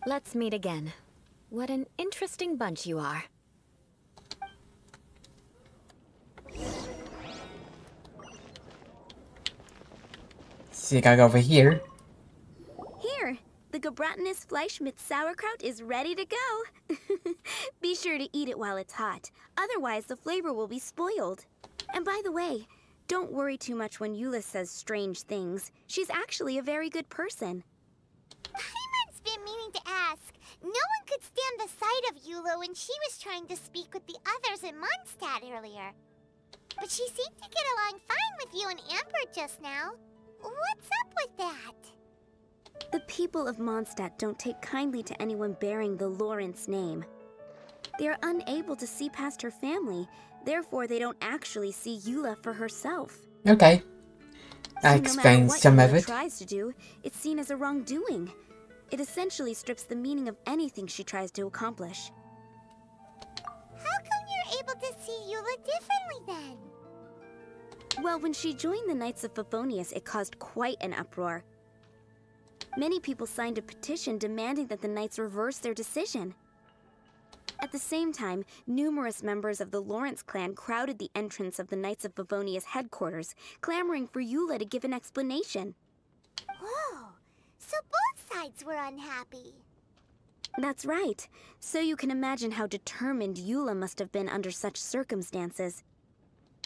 Let's meet again. What an interesting bunch you are. See, I gotta go over here. Here, the Gebratinus Fleischmitz sauerkraut is ready to go. Be sure to eat it while it's hot. Otherwise, the flavor will be spoiled. And by the way, don't worry too much when Eula says strange things. She's actually a very good person. Paimon's been meaning to ask. No one could stand the sight of Eula when she was trying to speak with the others in Mondstadt earlier. But she seemed to get along fine with you and Amber just now. What's up with that? The people of Mondstadt don't take kindly to anyone bearing the Lawrence name. They are unable to see past her family, therefore they don't actually see Eula for herself. Okay. That So explains some no of matter what it. Eula tries to do, it's seen as a wrongdoing. It essentially strips the meaning of anything she tries to accomplish. How come you're able to see Eula differently then? Well, when she joined the Knights of Favonius, it caused quite an uproar. Many people signed a petition demanding that the Knights reverse their decision. At the same time, numerous members of the Lawrence clan crowded the entrance of the Knights of Favonius headquarters, clamoring for Eula to give an explanation. Whoa, so both sides were unhappy. That's right. So you can imagine how determined Eula must have been under such circumstances.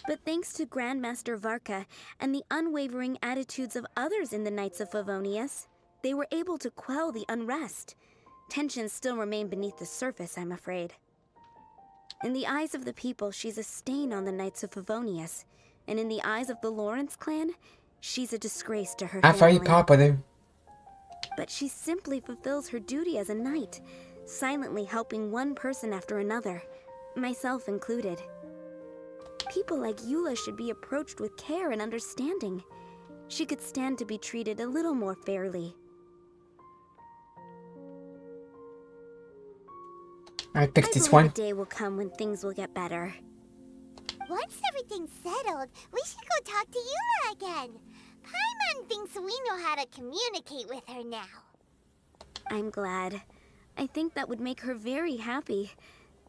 But thanks to Grandmaster Varka and the unwavering attitudes of others in the Knights of Favonius, they were able to quell the unrest. Tensions still remain beneath the surface, I'm afraid. In the eyes of the people, she's a stain on the Knights of Favonius. And in the eyes of the Lawrence clan, she's a disgrace to her Not very family. popular. But she simply fulfills her duty as a knight, silently helping one person after another, myself included. People like Eula should be approached with care and understanding. She could stand to be treated a little more fairly. I picked I this believe one. a day will come when things will get better. Once everything's settled, we should go talk to Eula again. Paimon thinks we know how to communicate with her now. I'm glad. I think that would make her very happy,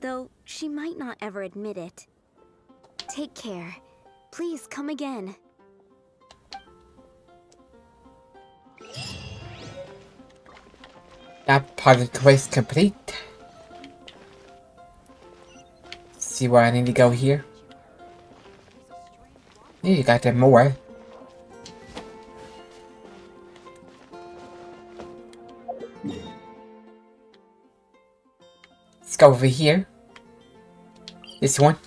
though she might not ever admit it. Take care. Please come again. That part of the quest complete. See where I need to go here. You got them more. Let's go over here. This one.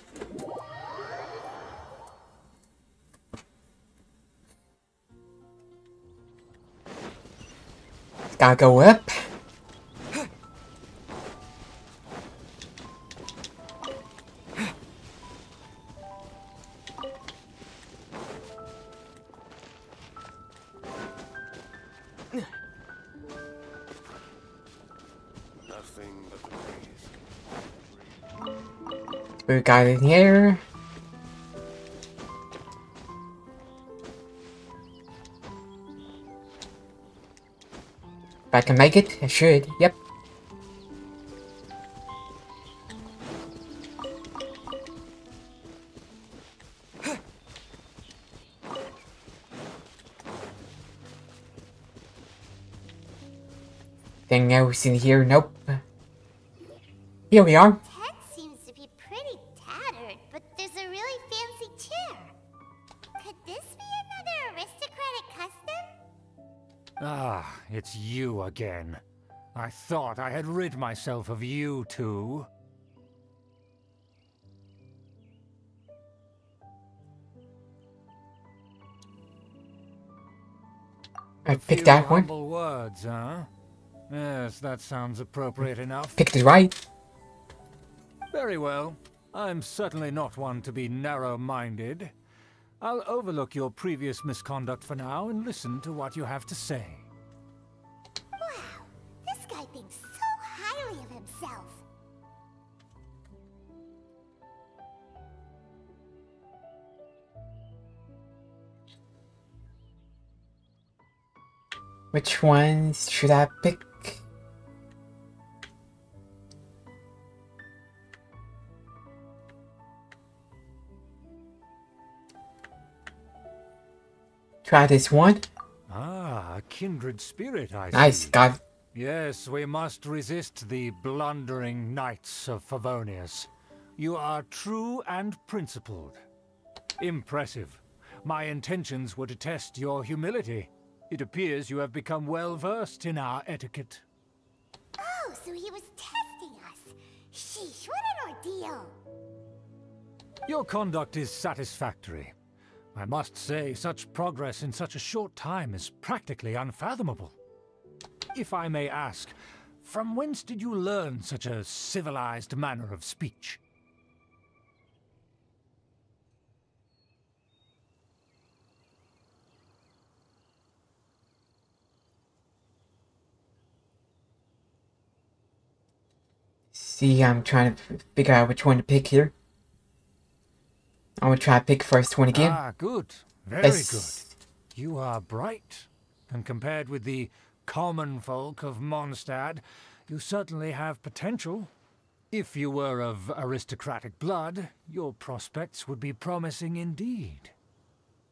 Gotta go up. We got in here. If I can make it, I should. Yep. Anything else in here? Nope. Here we are. Ted seems to be pretty tattered, but there's a really fancy chair. Could this be another aristocratic custom? Ah, it's you again. I thought I had rid myself of you two. I picked that one. Humble words, huh? Yes, that sounds appropriate enough. Picked it right. Very well. I'm certainly not one to be narrow-minded. I'll overlook your previous misconduct for now and listen to what you have to say. Wow, this guy thinks so highly of himself. Which ones should I pick? Try this one. Ah, a kindred spirit, I see. Nice, got it. Yes, we must resist the blundering knights of Favonius. You are true and principled. Impressive. My intentions were to test your humility. It appears you have become well versed in our etiquette. Oh, so he was testing us. Sheesh, what an ordeal. Your conduct is satisfactory. I must say, such progress in such a short time is practically unfathomable. If I may ask, from whence did you learn such a civilized manner of speech? See, I'm trying to figure out which one to pick here. I'm gonna try to pick first one again. Ah, good. Very Yes. good. You are bright. And compared with the common folk of Mondstadt, you certainly have potential. If you were of aristocratic blood, your prospects would be promising indeed.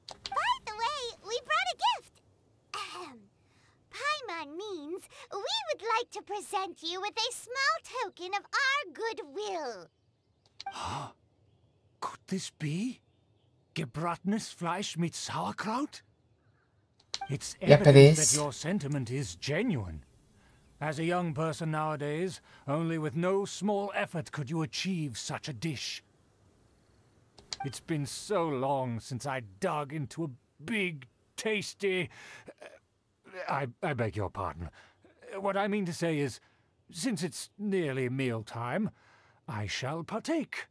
By the way, we brought a gift. Ahem. Paimon means we would like to present you with a small token of our goodwill. Huh? Could this be? Gebratenes Fleisch mit Sauerkraut? It's Yep, it evident is. that your sentiment is genuine. As a young person nowadays, only with no small effort could you achieve such a dish. It's been so long since I dug into a big, tasty... I beg your pardon. What I mean to say is, since it's nearly mealtime, I shall partake.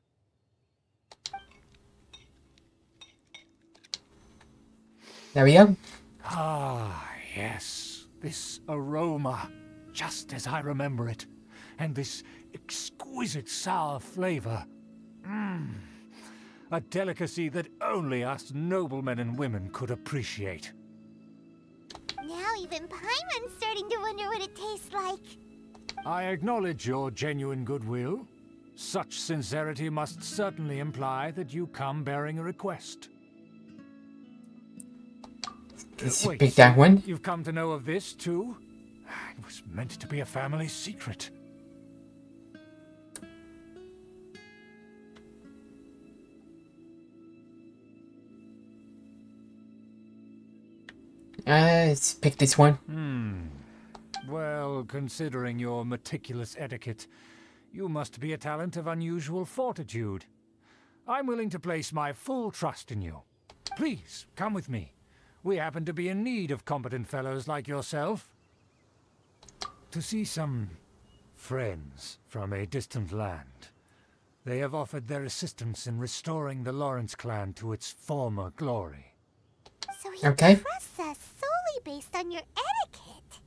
There we go. Ah, yes. This aroma, just as I remember it. And this exquisite sour flavor. A delicacy that only us noblemen and women could appreciate. Now even Paimon's starting to wonder what it tastes like. I acknowledge your genuine goodwill. Such sincerity must certainly imply that you come bearing a request. Let's Wait, pick that so one. You've come to know of this, too? It was meant to be a family secret. Let's pick this one. Well, considering your meticulous etiquette, you must be a talent of unusual fortitude. I'm willing to place my full trust in you. Please, come with me. We happen to be in need of competent fellows like yourself. To see some friends from a distant land. They have offered their assistance in restoring the Lawrence clan to its former glory. So he Okay. trusts us solely based on your etiquette.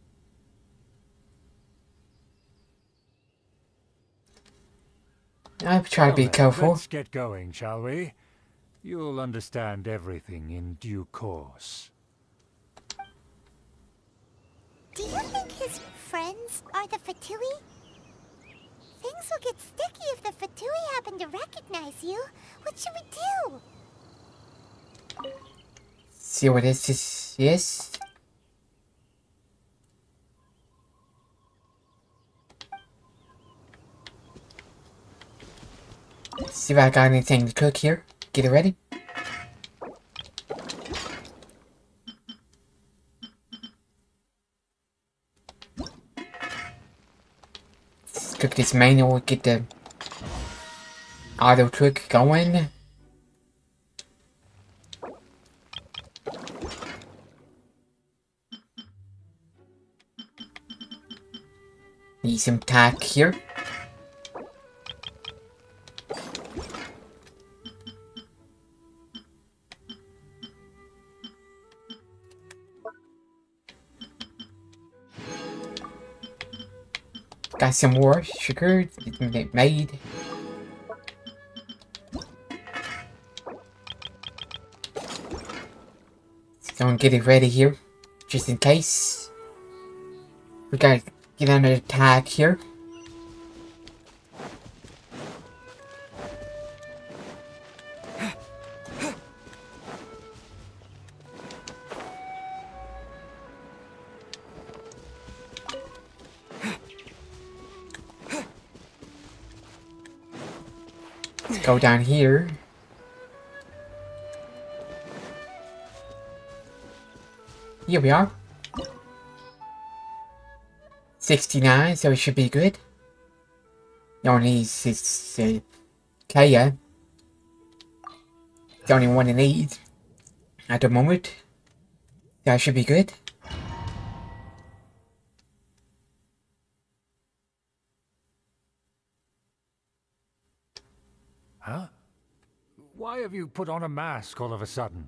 I'll try to be Well then, careful. Let's get going, shall we? You'll understand everything in due course. Do you think his friends are the Fatui? Things will get sticky if the Fatui happen to recognize you. What should we do? See what this is? See if I got anything to cook here. Get it ready. Let's cook this manual, get the auto cook going. Need some tack here. Got some more sugar made. Let's go and get it ready here, just in case. We gotta get under the tag here. Let's go down here. Here we are. 69, so it should be good. The only is Kaya. The only one I need at the moment. That should be good. Huh? Why have you put on a mask all of a sudden?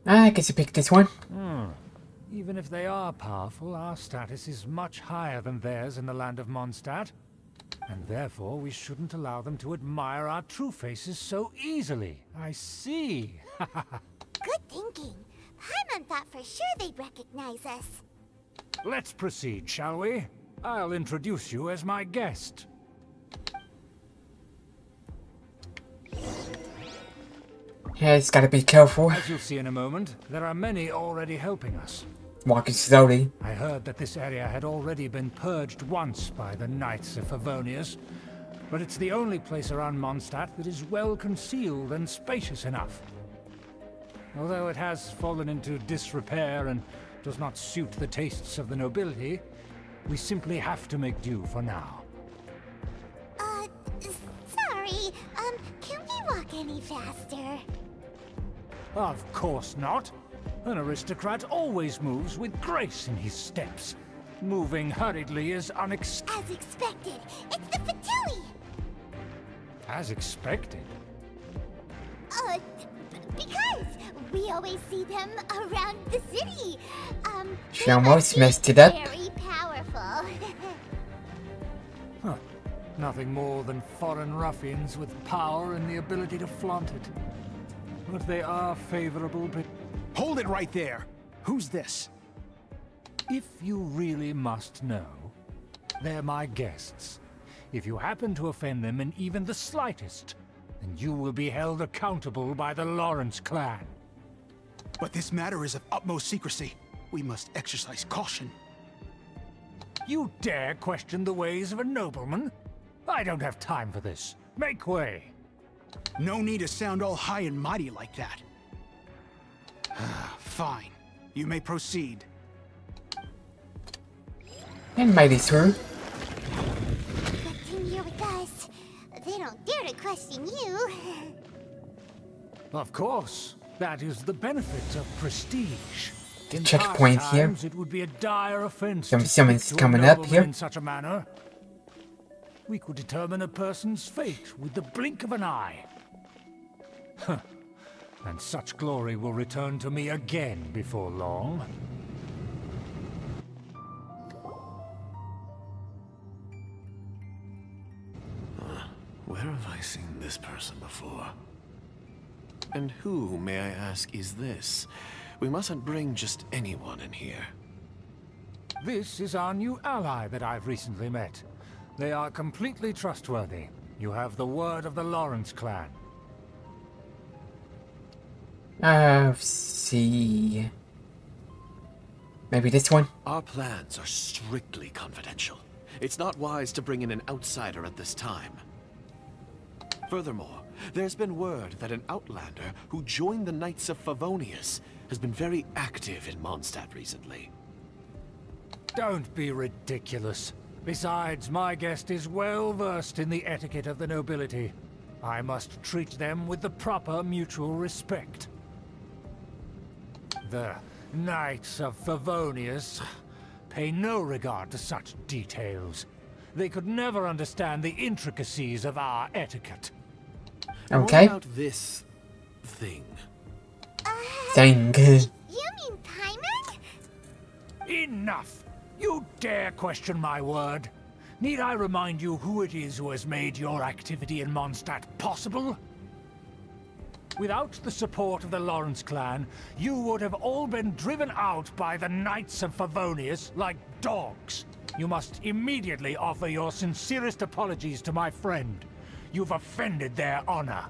I guess you picked this one. Even if they are powerful, our status is much higher than theirs in the land of Mondstadt. And therefore, we shouldn't allow them to admire our true faces so easily. I see. Good thinking. Paimon thought for sure they'd recognize us. Let's proceed, shall we? I'll introduce you as my guest. Yeah, just gotta be careful. As you'll see in a moment, there are many already helping us. Walking slowly. I heard that this area had already been purged once by the Knights of Favonius, but it's the only place around Mondstadt that is well concealed and spacious enough. Although it has fallen into disrepair and does not suit the tastes of the nobility, we simply have to make do for now. Sorry, can we walk any faster? Of course not. An aristocrat always moves with grace in his steps. Moving hurriedly is As expected, it's the Fatui! As expected? Because we always see them around the city. She almost messed it up. Very powerful. Huh. Nothing more than foreign ruffians with power and the ability to flaunt it. But they are favorable, but... Hold it right there! Who's this? If you really must know, they're my guests. If you happen to offend them in even the slightest, then you will be held accountable by the Lawrence clan. But this matter is of utmost secrecy. We must exercise caution. You dare question the ways of a nobleman? I don't have time for this. Make way. No need to sound all high and mighty like that. Fine. You may proceed. And mighty sir. Good thing you're with us. They don't dare to question you. Of course. That is the benefit of prestige. In Checkpoint past here. times, it would be a dire offense Some to speak summons to a coming up nobleman here. in such a manner. We could determine a person's fate with the blink of an eye. Huh. And such glory will return to me again before long. Where have I seen this person before? And who, may I ask, is this? We mustn't bring just anyone in here. This is our new ally that I've recently met. They are completely trustworthy. You have the word of the Lawrence clan. See. Maybe this one? Our plans are strictly confidential. It's not wise to bring in an outsider at this time. Furthermore, there's been word that an outlander who joined the Knights of Favonius has been very active in Mondstadt recently. Don't be ridiculous. Besides, my guest is well versed in the etiquette of the nobility. I must treat them with the proper mutual respect. The Knights of Favonius pay no regard to such details. They could never understand the intricacies of our etiquette. Okay. What about this thing? Thing. You mean Paimon? Enough! You dare question my word? Need I remind you who it is who has made your activity in Mondstadt possible? Without the support of the Lawrence clan, you would have all been driven out by the Knights of Favonius like dogs. You must immediately offer your sincerest apologies to my friend. You've offended their honor.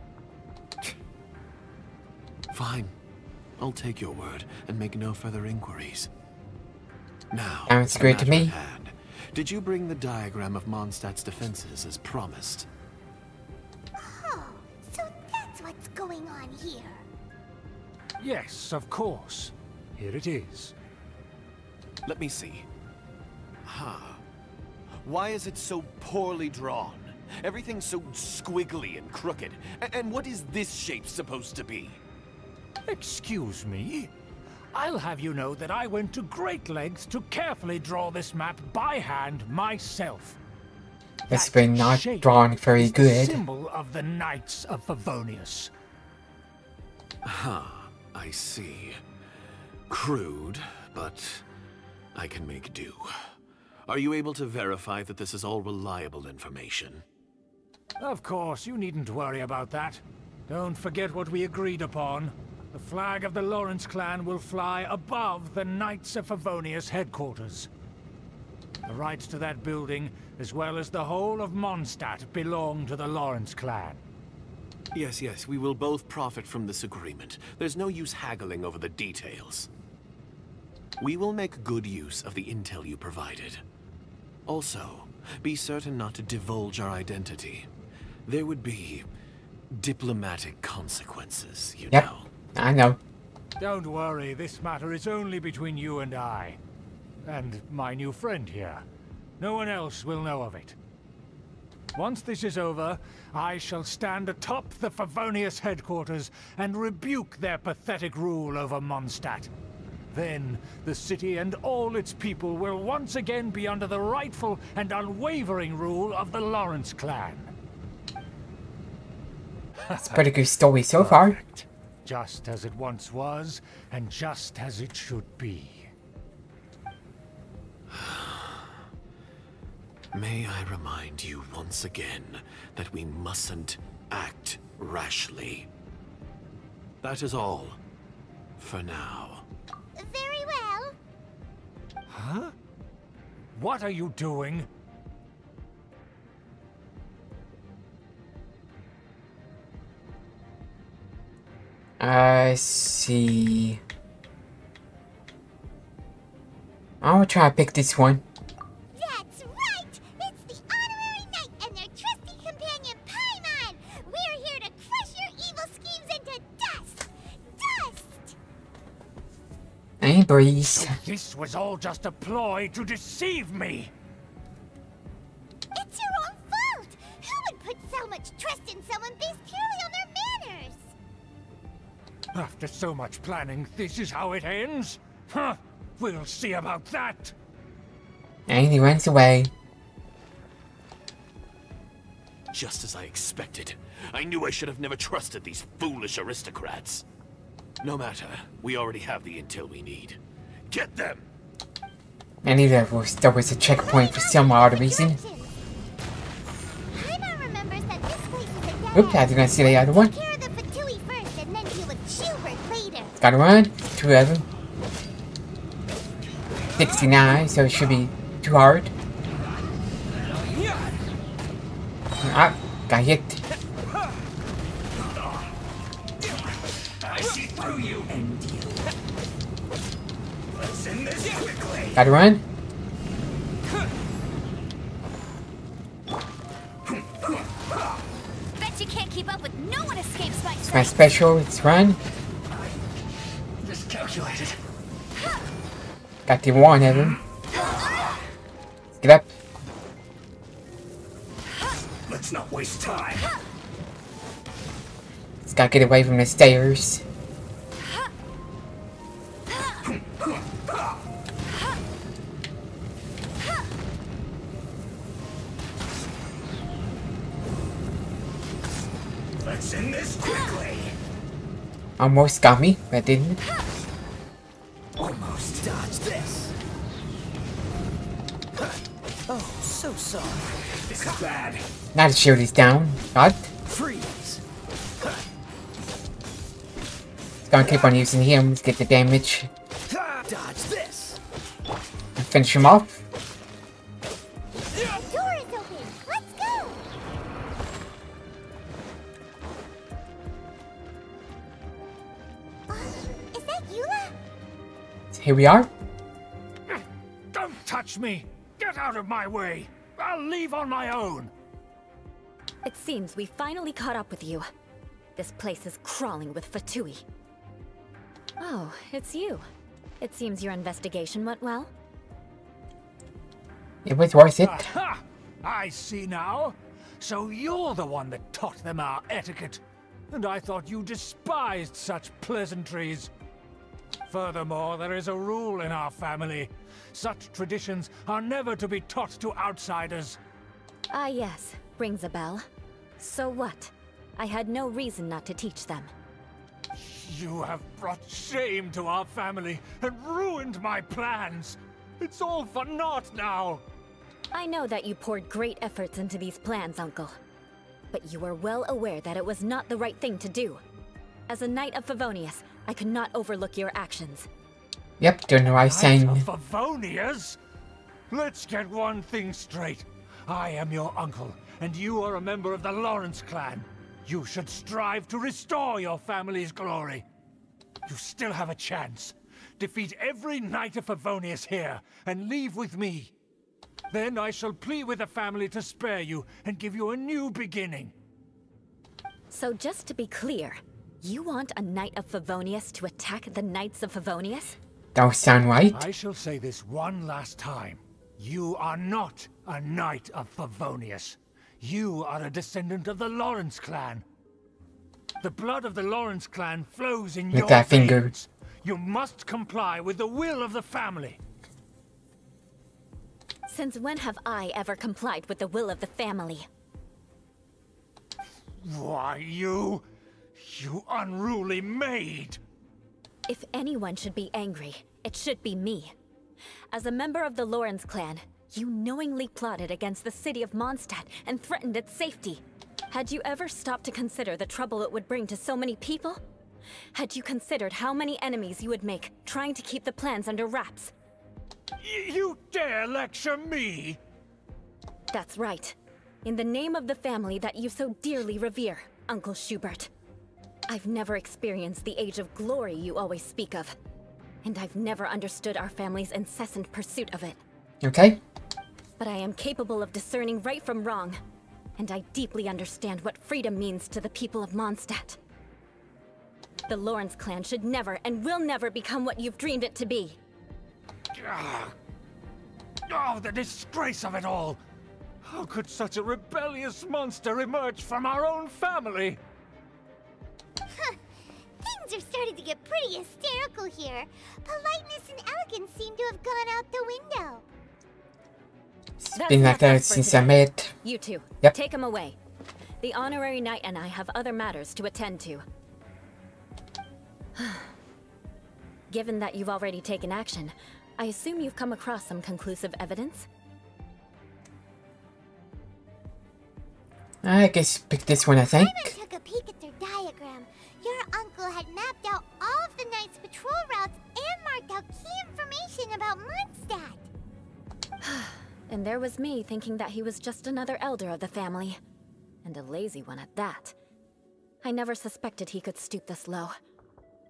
Fine. I'll take your word and make no further inquiries. Now, Sounds great to me. hand. Did you bring the diagram of Mondstadt's defenses as promised? Oh, so that's what's going on here. Yes, of course. Here it is. Let me see. Why is it so poorly drawn? Everything's so squiggly and crooked. And what is this shape supposed to be? Excuse me? I'll have you know that I went to great lengths to carefully draw this map by hand myself. It's That been not shape drawn very is the good. symbol of the Knights of Favonius. I see. Crude, but I can make do. Are you able to verify that this is all reliable information? Of course, you needn't worry about that. Don't forget what we agreed upon. The flag of the Lawrence clan will fly above the Knights of Favonius headquarters. The rights to that building, as well as the whole of Mondstadt, belong to the Lawrence clan. Yes, we will both profit from this agreement. There's no use haggling over the details. We will make good use of the intel you provided. Also, be certain not to divulge our identity. There would be diplomatic consequences, you know. I know. Don't worry, this matter is only between you and I. And my new friend here. No one else will know of it. Once this is over, I shall stand atop the Favonius headquarters and rebuke their pathetic rule over Mondstadt. Then, the city and all its people will once again be under the rightful and unwavering rule of the Lawrence clan. It's a pretty good story so far. Just as it once was, and just as it should be. May I remind you once again that we mustn't act rashly. That is all, for now. Very well. Huh? What are you doing? I see. I'll try to pick this one. That's right! It's the Honorary Knight and their trusty companion, Paimon! We're here to crush your evil schemes into dust! Dust! Hey, Breeze. So this was all just a ploy to deceive me! It's your own fault! Who would put so much trust in someone based purely on their manners? After so much planning, this is how it ends? Huh! We'll see about that! And he runs away. Just as I expected. I knew I should have never trusted these foolish aristocrats. No matter, we already have the intel we need. Get them! I knew there was a checkpoint for some odd reason. Paimon remembers that this place is a dead Oops, I end. did not see the other one. Take care of the Fatui first, and then Gotta run. 2 of them. 69, so it should be too hard. Ah, got hit. I see through you and you. Let's end this quickly. Gotta run. Bet you can't keep up with no one escapes my My special, it's run. Miscalculated. Got the 1 of them. Get up. Let's not waste time. Just gotta get away from the stairs. Let's end this quickly. Almost got me, but didn't. Almost dodged this. Oh, so sorry. This is bad. Now the shield is down. God. Freeze. Just gonna keep on using him to get the damage. Dodge this. And finish him off. The door is open. Let's go. Is that Eula? Here we are. Don't touch me! Get out of my way! I'll leave on my own! It seems we finally caught up with you. This place is crawling with Fatui. Oh, it's you. It seems your investigation went well. It was worth it. Aha! I see now. So you're the one that taught them our etiquette. And I thought you despised such pleasantries. Furthermore, there is a rule in our family. Such traditions are never to be taught to outsiders. Ah yes, rings a bell. So what? I had no reason not to teach them. You have brought shame to our family and ruined my plans. It's all for naught now. I know that you poured great efforts into these plans, Uncle. But you were well aware that it was not the right thing to do. As a Knight of Favonius, I could not overlook your actions. Yep, don't know why I'm saying. Knight of Favonius? Let's get one thing straight. I am your uncle, and you are a member of the Lawrence clan. You should strive to restore your family's glory. You still have a chance. Defeat every Knight of Favonius here, and leave with me. Then I shall plead with the family to spare you, and give you a new beginning. So just to be clear, you want a Knight of Favonius to attack the Knights of Favonius? Don't sound right. I shall say this one last time. You are not a Knight of Favonius. You are a descendant of the Lawrence clan. The blood of the Lawrence clan flows in your that finger. veins. You must comply with the will of the family. Since when have I ever complied with the will of the family? Why, you unruly maid! If anyone should be angry, it should be me. As a member of the Lawrence clan, you knowingly plotted against the city of Mondstadt and threatened its safety. Had you ever stopped to consider the trouble it would bring to so many people? Had you considered how many enemies you would make trying to keep the plans under wraps? You dare lecture me? That's right. In the name of the family that you so dearly revere, Uncle Schubert. I've never experienced the age of glory you always speak of. And I've never understood our family's incessant pursuit of it. Okay. But I am capable of discerning right from wrong. And I deeply understand what freedom means to the people of Mondstadt. The Lawrence clan should never and will never become what you've dreamed it to be. Oh, the disgrace of it all! How could such a rebellious monster emerge from our own family? Things are starting to get pretty hysterical here. Politeness and elegance seem to have gone out the window. It's been like that since I met. You two, Yep. take him away. The honorary knight and I have other matters to attend to. Given that you've already taken action, I assume you've come across some conclusive evidence? I guess pick this one, I think. Simon took a peek at their diagram. Your uncle had mapped out all of the Knight's patrol routes and marked out key information about Mondstadt. And there was me thinking that he was just another elder of the family. And a lazy one at that. I never suspected he could stoop this low.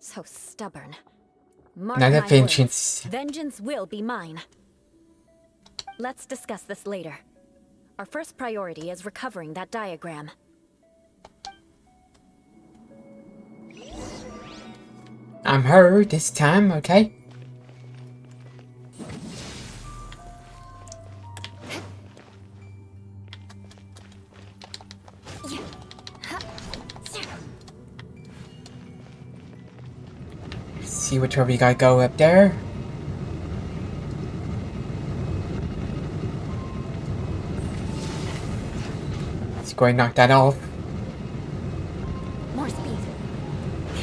So stubborn. Mark Another my vengeance. words, vengeance will be mine. Let's discuss this later. Our first priority is recovering that diagram. I'm her this time, okay? See which way we gotta go up there. Let's go and knock that off. More speed.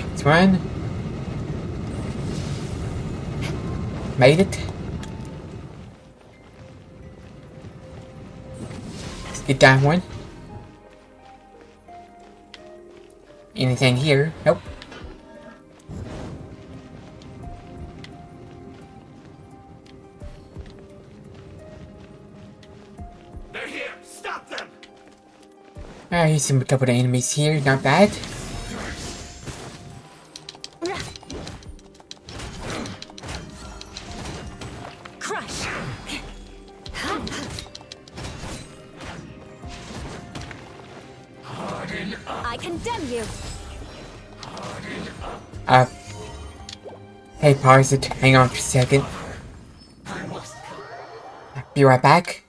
Let's run. Made it. Let's get that one. Anything here? Nope. They're here! Stop them! Here's some couple of enemies here, not bad. Crush! I condemn you! Hey, pause it. Hang on for a second. Be right back.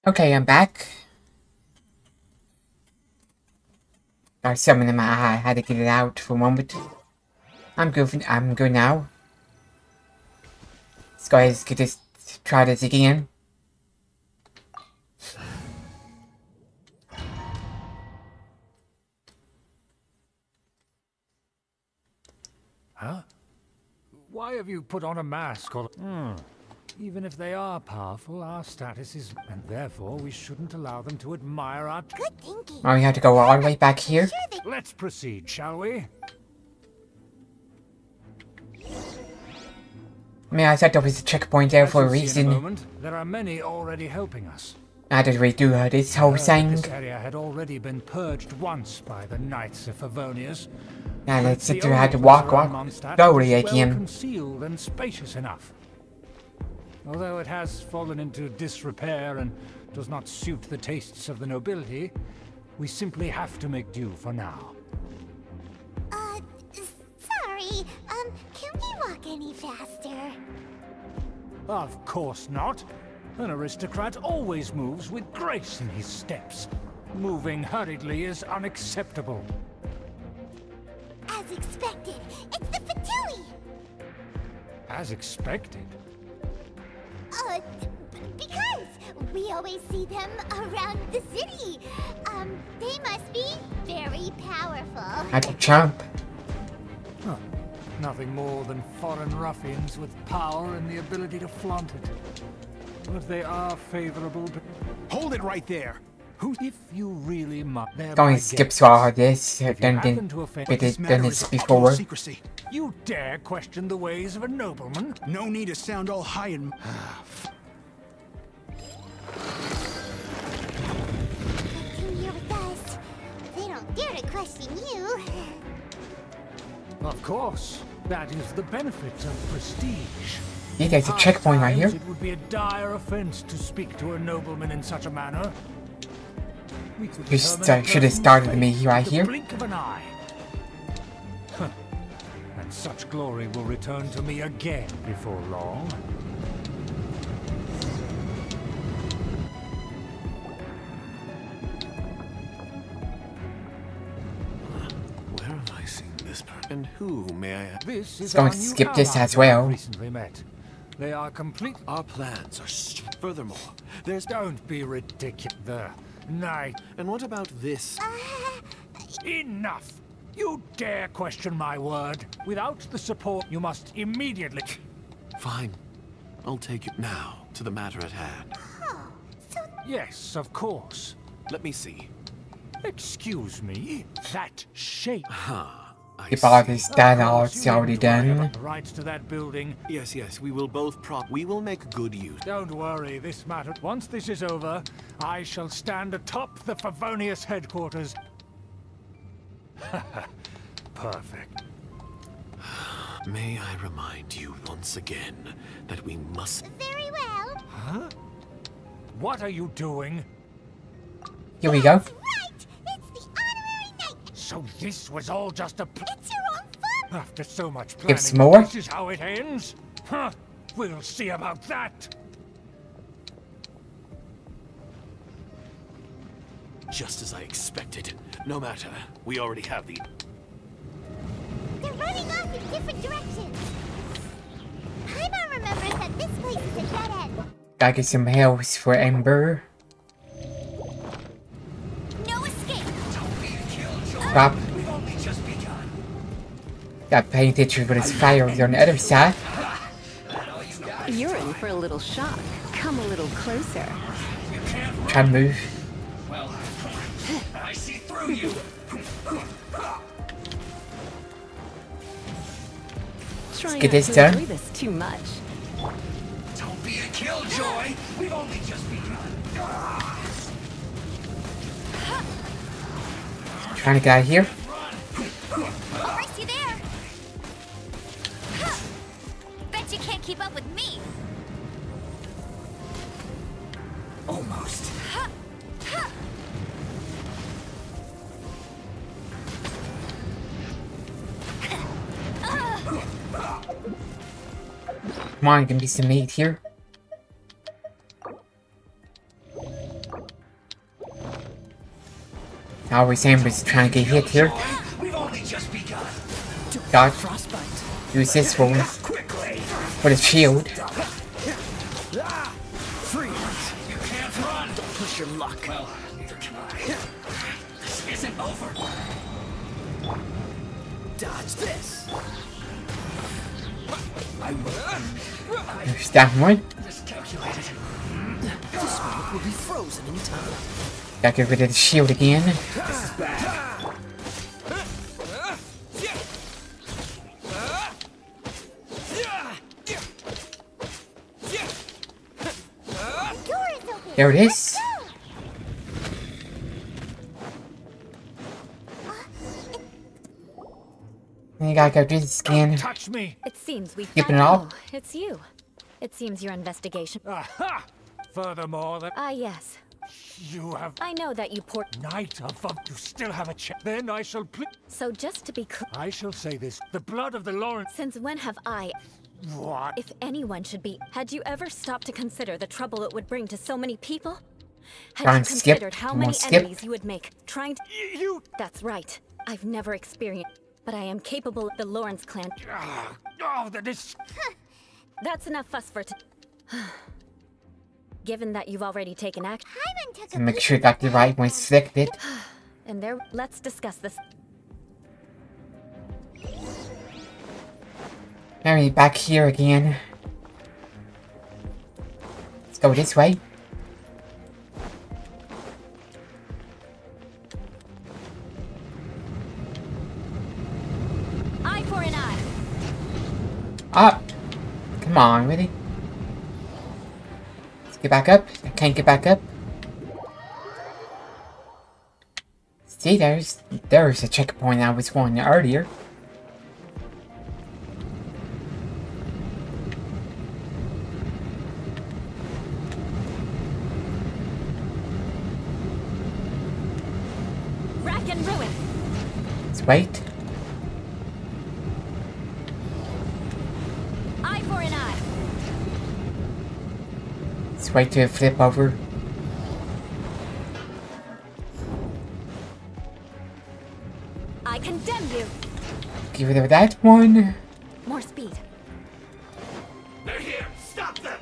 Okay, I'm back. Got something in my eye. I had to get it out for a moment. I'm good now. Let's go ahead and get this. Try this again. Huh? Why have you put on a mask or... Even if they are powerful, our status is... And therefore, we shouldn't allow them to admire our... Good thinking. Oh, we have to go all the way back here? Let's proceed, shall we? I mean, I thought there was a checkpoint there for a reason. Moment, there are many already helping us. How did we do this whole thing? This area had already been purged once by the Knights of Favonius. Now let's sit there, had to walk slowly again. Concealed and spacious enough. Although it has fallen into disrepair and does not suit the tastes of the nobility, we simply have to make do for now. Sorry, can we walk any faster? Of course not. An aristocrat always moves with grace in his steps. Moving hurriedly is unacceptable. As expected, it's the Fatui! As expected? Because we always see them around the city. They must be very powerful. I can jump. Huh. Nothing more than foreign ruffians with power and the ability to flaunt it. But they are favorable to... Hold it right there! If you really must... Going to skip through all this. I've done this before. You dare question the ways of a nobleman? No need to sound all high and... Come here with us. They don't dare to question you. Of course. That is the benefit of prestige. Yeah, there's a checkpoint right here. It would be a dire offense to speak to a nobleman in such a manner. You should have started me right here. Blink of an eye. And such glory will return to me again before long. Where have I seen this person? And who, may I ask? This is going to skip this as well. Recently met. They are complete. Our plans are furthermore. There's... Don't be ridiculous. The night. And what about this? Enough! You dare question my word? Without the support, you must immediately... Fine. I'll take it now to the matter at hand. Yes, of course. Let me see. Excuse me? That shape... If all this done, all it's already done. Rights to that building. Yes, we will both we will make good use. Don't worry, this matter. Once this is over, I shall stand atop the Favonius headquarters. Perfect. May I remind you once again that we must... Very well. Huh? What are you doing? Here we go. Right! It's the honorary knight! So this was all just a... It's your own fault! After so much planning, Give some more. This is how it ends? Huh? We'll see about that! Just as I expected. No matter. We already have the... They're running off in different directions. Paimon remembers that this place is a dead end. Gotta get some heals for Ember. No escape. Stop. Got painted with his fires on the other side. You're in for a little shock. Come a little closer. Try to move. Well, I see through you. Try get not this to done. enjoy this too much. Don't be a killjoy. We've only just begun. Trying to get out of here. I'll race you there. Bet you can't keep up with me. Almost. Come on, can be some meat here. Always Amber's trying to get hit here. We've only just begun. God. Use this one for the shield. Freeze. You can't run. Don't push your luck. Well, neither can I. This isn't over. Dodge this. There's that one. Miscalculated. The smoke will be frozen in time. Gotta get rid of the shield again. This is bad. There it is. And you gotta go do the scan. Touch me. It seems we've Keeping it all. Oh, it's you. It seems your investigation. Aha! Furthermore, that Yes. you have I know that you Knight of you still have a check. Then I shall So just to be clear, I shall say this: the blood of the Lawrence. since when have I? What? If anyone should be, had you ever stopped to consider the trouble it would bring to so many people? Had Go you on, skip. considered how Come many on, skip. enemies you would make trying to? You. That's right. I've never experienced, but I am capable of the Lawrence clan. Oh, that is. That's enough fuss for Given that you've already taken action, Hyman took So a make peek sure you at got the that right one plan. selected. and there, let's discuss this. Mary, back here again. Let's go this way. Eye for an eye. Up! Come on, really? Let's get back up. I can't get back up. See, there's a checkpoint I was going earlier. Rack and ruin. Let's wait. Eye for an eye. Let's wait till it flip over. I condemn you. Get rid of that one. More speed. They're here. Stop them.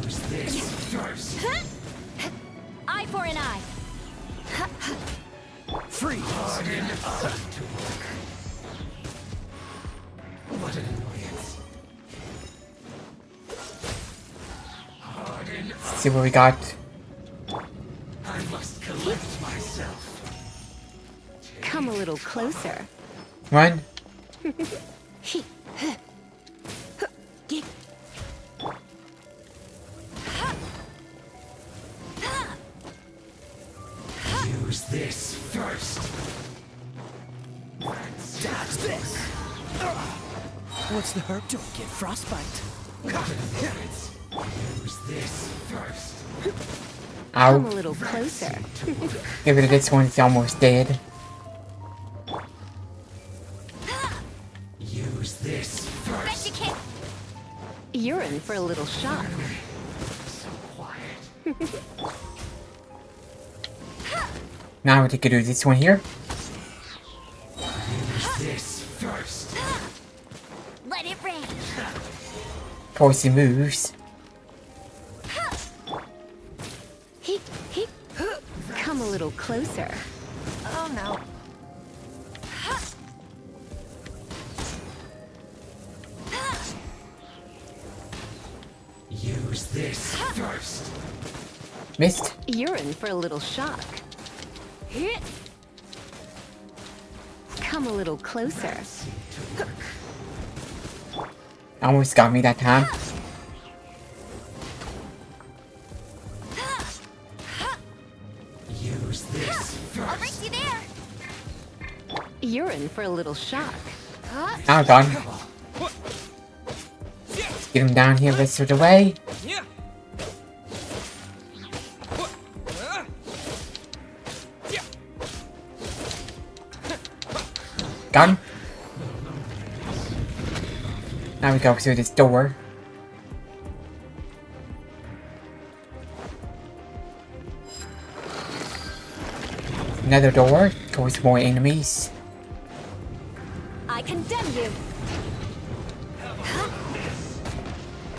Use this first. Eye for an eye. Freeze. Harden up to work. What an annoyance. Harden Let's see what we got. I must collect myself. Come a little closer. Run. Use this first. That's this. What's the herb? Don't get frostbite. Use this first. Come a Ow. little closer. Get rid of this one. It's almost dead. Use this first. Bet you can't. You're in for a little shock. So quiet. Now we can do this one here. Use this first. Let it rain. Poison moves. Come a little closer. Oh no. Use this first. Missed. You're in for a little shock. Come a little closer. Almost got me that time. Use this I'll first. race you there. You're in for a little shock. Now gone. Let's get him down here rest of the way. Got him. Now we go through this door. Another door. Goes more enemies. I condemn you.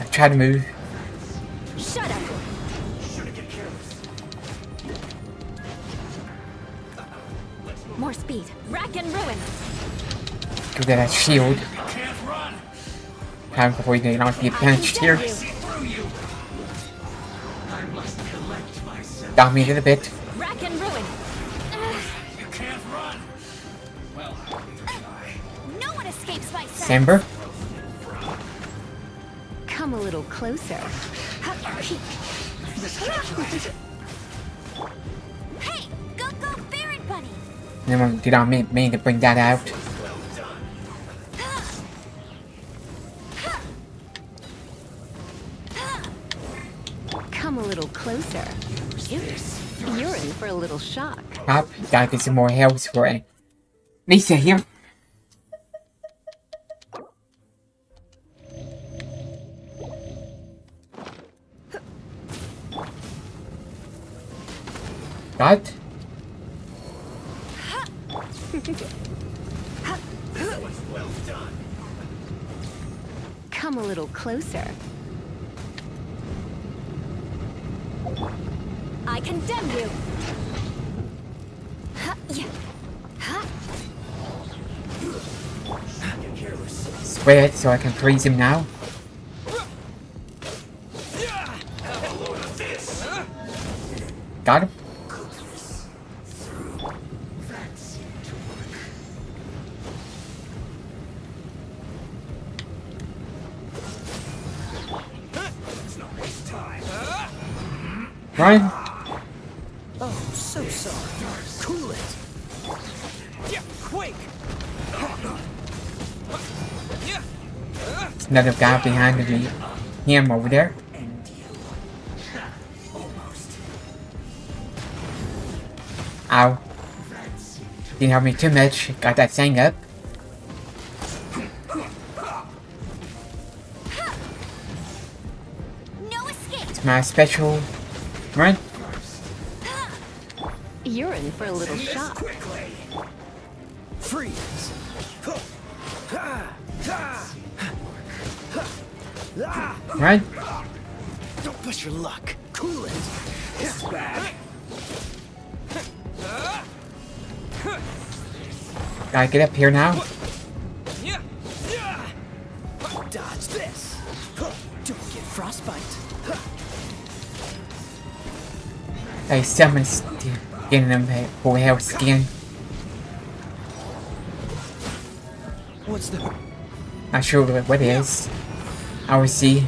I try to move. Shut up. More speed. Rack and ruin. Give that a shield. Time before you get off the bench here. Down me a little bit. Rack and ruin. You can't run. Well, No one escapes my sight. Samber. Come a little closer. Hey, go Baron Bunny. Anyone did I mean to bring that out? Come a little closer. You're in for a little shock. Up, gotta get some more health for it. Lisa here. What? Come a little closer. I condemn you. Swear it so I can freeze him now. Got him. Run. Oh, so sorry. Cool it. Yeah, quake. There's another guy behind me. Him over there. Ow. Didn't help me too much. Got that thing up. No escape. It's my special run. You're in for a little shock. Freeze. Run. Don't push your luck. Cool it. It's bad. Gotta get up here now. Dodge this. Don't get frostbite. Hey, someone's getting them full health again. What's the... Not sure what it is. I will see.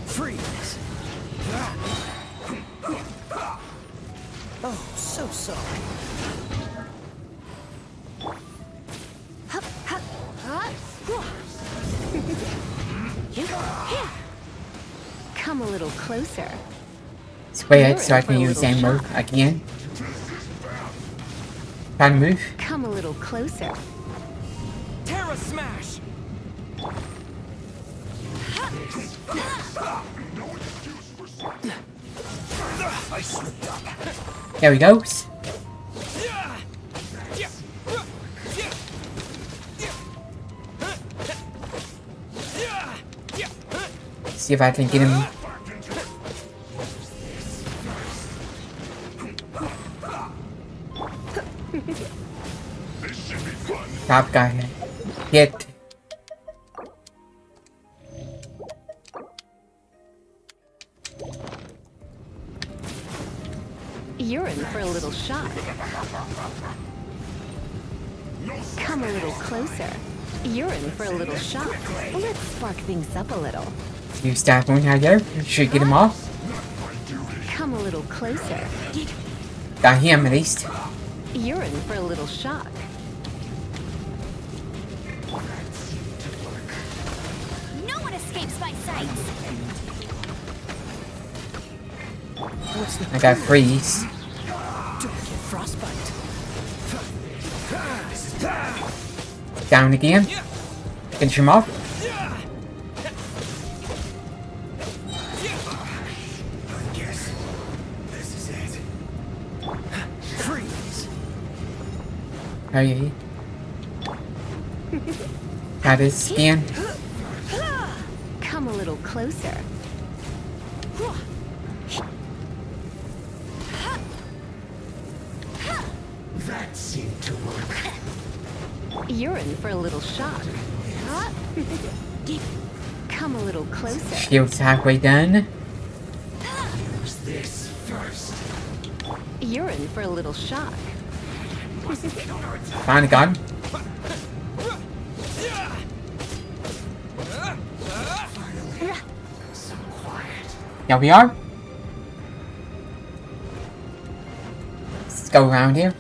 Freeze. Oh, so sorry. Come a little closer. Swear it so I can use ammo again. Trying to move. Come a little closer. Terra smash. I slipped up. There he goes. See if I can get him. Top guy hit. You're in for a little shock. Come a little closer. You're in for a little shock. Let's spark things up a little. You start going out there. Should get him off. Come a little closer. Got him at least. You're in for a little shock. No one escapes my sight. What's the... I got freeze. Don't get frostbite. Down again. Finish him off. I guess this is it. Freeze. Hey. Got his skin. That seemed to work. You're in for a little shock. Come a little closer. Shield's halfway done. Use this first. You're in for a little shock. Finally got him. So quiet. Here we are. Let's go around here.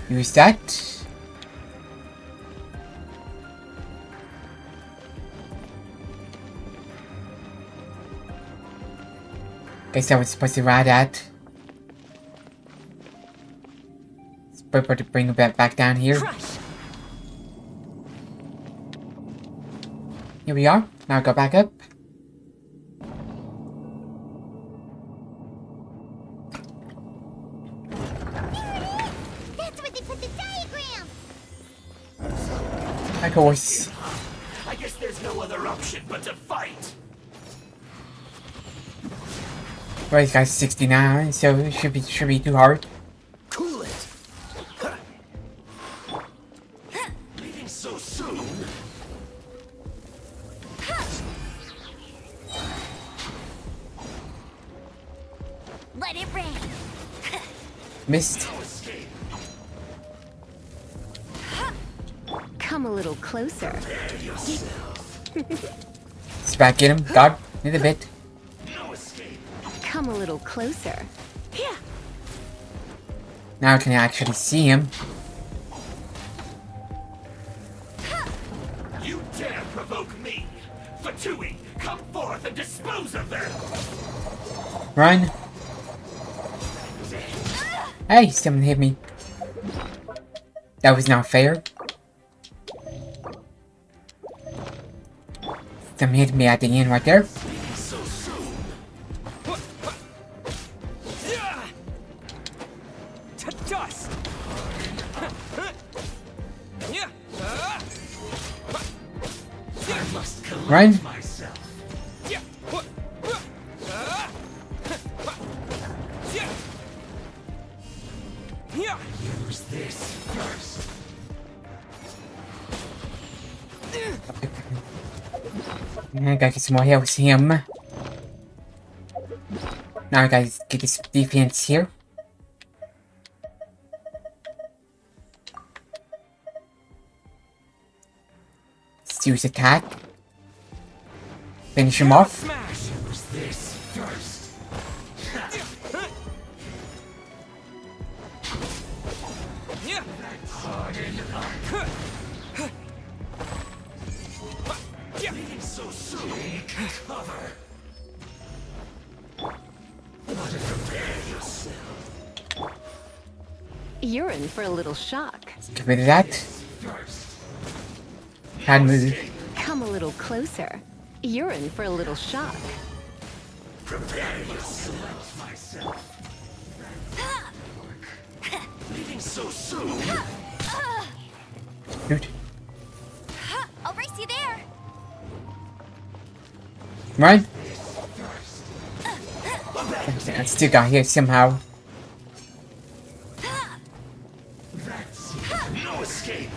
Use that. Guess I was supposed to ride that. Supposed to bring it back down here. Here we are. Now go back up. That's where they put the diagram! Of course. I guess there's no other option but to fight. Well, he's got 69, so it should be too hard. Cool it. Leaving so soon. Let it rain. Missed. Come a little closer. Let's back get him. Got him. A bit. Come a little closer. Now I can actually see him. You dare provoke me! Fatui, come forth and dispose of them! Run. Hey, someone hit me. That was not fair. Someone hit me at the end right there. Dust. I must collect Run. myself. Use this first. I gotta get some more health to him. Now I gotta get this defense here. Let's use attack. Finish him off. Use this first. Harden up. Leaving so soon. Take cover. Want to prepare yourself. You're in for a little shock. Get rid of that. Can't move. Come a little closer. You're in for a little shock. Prepare yourself. Myself. Leaving so soon. Dude. I'll race you there. Run. I still got here somehow. No escape.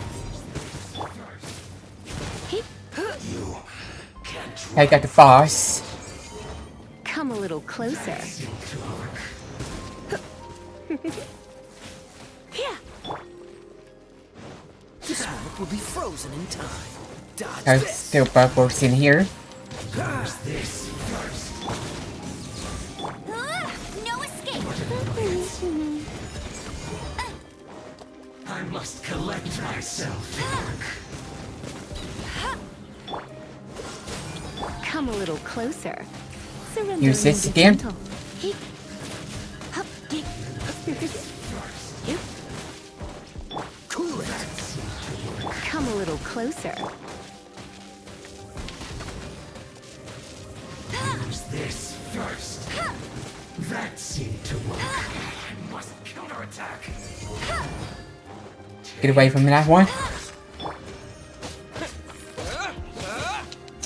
You can't. I got the boss. Come a little closer. This one will be frozen in time. Dodge There's this. still bubbles in here. Use this first. No escape. I must collect myself. Come a little closer. Surrender Use this and be again. gentle. Cool it. Come a little closer. Use this first. That seemed to work. I must counterattack. Get away from that one.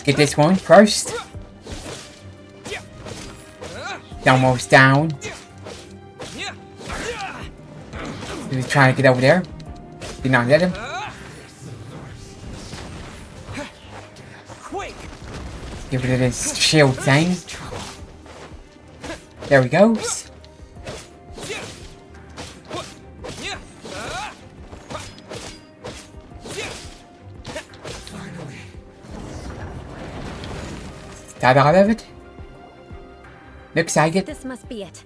get this one first. Almost down. He was trying to get over there. Did not let him. Give it this shield thing. There he goes. Is that all of it? Looks like it. This must be it.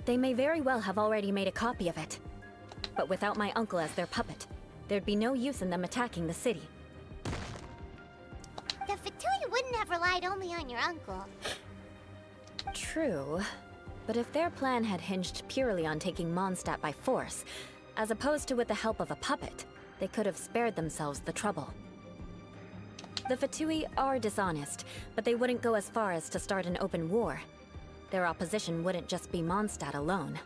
They may very well have already made a copy of it. But without my uncle as their puppet, there'd be no use in them attacking the city. The Fatui wouldn't have relied only on your uncle. True. But if their plan had hinged purely on taking Mondstadt by force, as opposed to with the help of a puppet, they could have spared themselves the trouble. The Fatui are dishonest, but they wouldn't go as far as to start an open war. Their opposition wouldn't just be Mondstadt alone.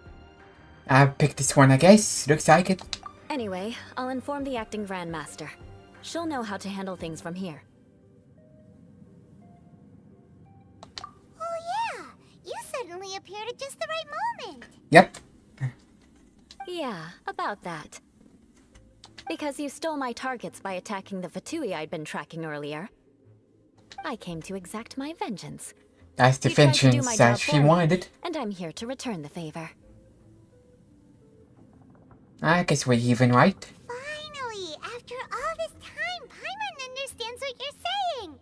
I picked this one, I guess. Looks like it. Anyway, I'll inform the acting Grandmaster. She'll know how to handle things from here. Oh yeah! You suddenly appeared at just the right moment! Yep. Yeah, about that. Because you stole my targets by attacking the Fatui I'd been tracking earlier. I came to exact my vengeance. That's the vengeance that she wanted. And I'm here to return the favor. I guess we're even, right? Finally! After all this time, Paimon understands what you're saying!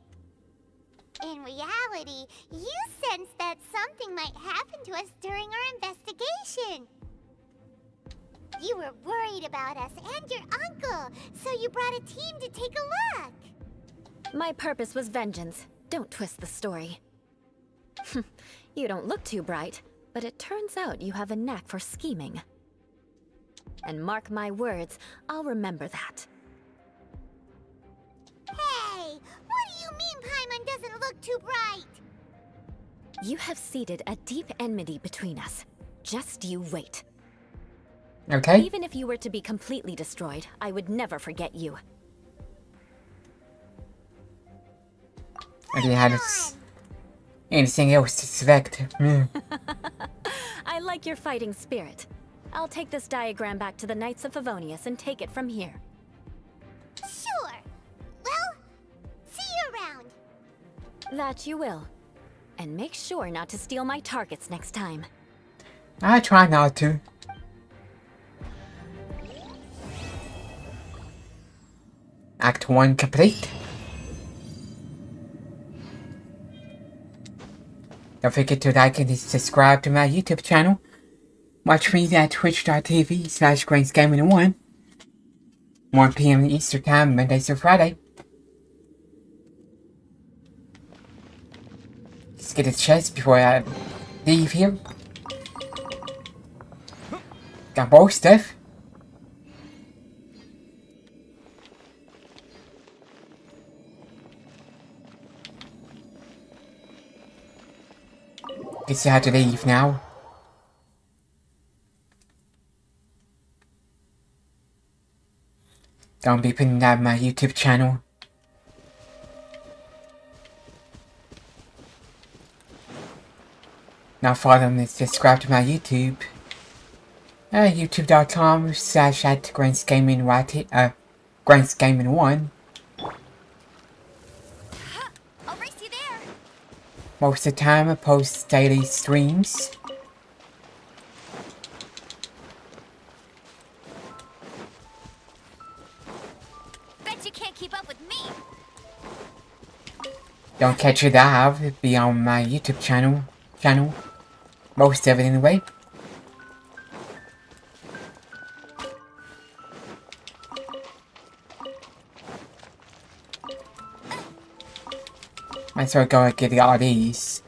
In reality, you sensed that something might happen to us during our investigation. You were worried about us and your uncle, so you brought a team to take a look. My purpose was vengeance. Don't twist the story. You don't look too bright, but it turns out you have a knack for scheming. And mark my words, I'll remember that. Hey! What do you mean Paimon doesn't look too bright? You have seeded a deep enmity between us. Just you wait. Okay. Even if you were to be completely destroyed, I would never forget you. I didn't have anything else to select. I like your fighting spirit. I'll take this diagram back to the Knights of Favonius and take it from here. Sure. Well, see you around. That you will. And make sure not to steal my targets next time. I try not to. Act 1 complete. Don't forget to like and subscribe to my YouTube channel. Watch me at twitch.tv/GrainsGaming1. 1 PM Eastern Time, Monday through Friday. Let's get a chest before I leave here. Got more stuff. Guess I had to leave now. Don't be putting that on my YouTube channel. Now follow and subscribe to my YouTube. YouTube.com/@GrainsGaming1. I'll race you there. Most of the time I post daily streams. Bet you can't keep up with me. Don't catch it live, it'll be on my YouTube channel. Most of it anyway. Might as well go and get all these.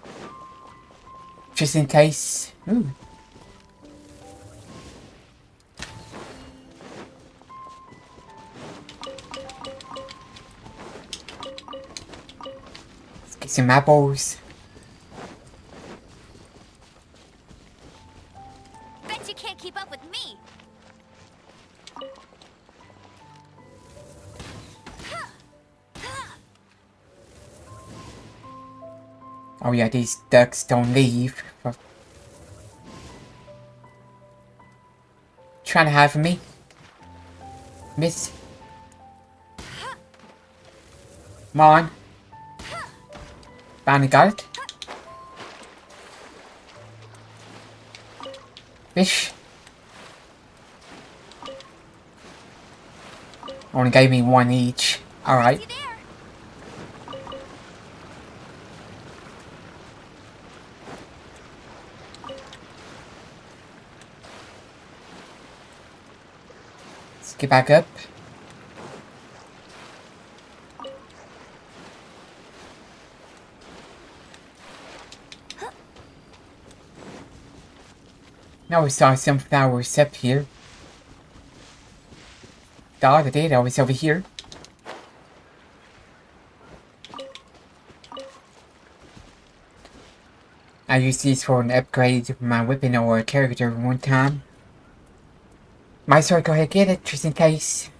Just in case. Ooh. Let's get some apples. Bet you can't keep up with me. Oh yeah, these ducks don't leave. Trying to hide from me? Miss? Come on. Finally got it. Fish. Only gave me one each. Alright. Let's get back up. Now we saw some flowers up here. The other data was over here. I used these for an upgrade of my weapon or a character one time. Might as well go ahead and get it just in case.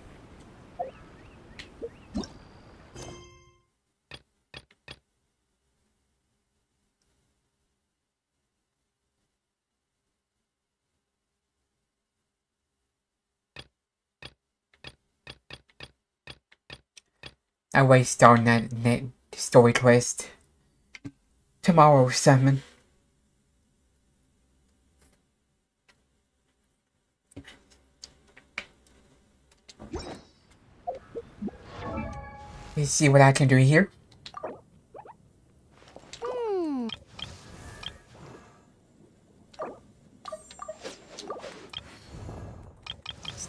I waste on that story quest. Tomorrow or something. Let's see what I can do here.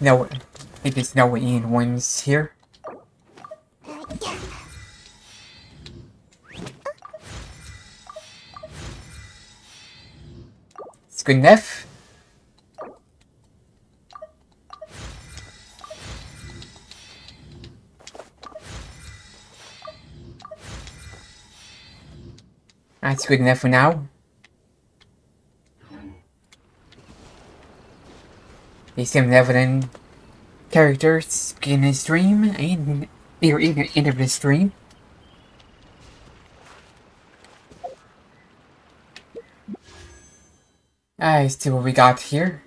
I think there's no Ian ones here. It's good enough. That's good enough for now. There's some leveling characters in the stream and near the end of the stream. Let's see what we got here.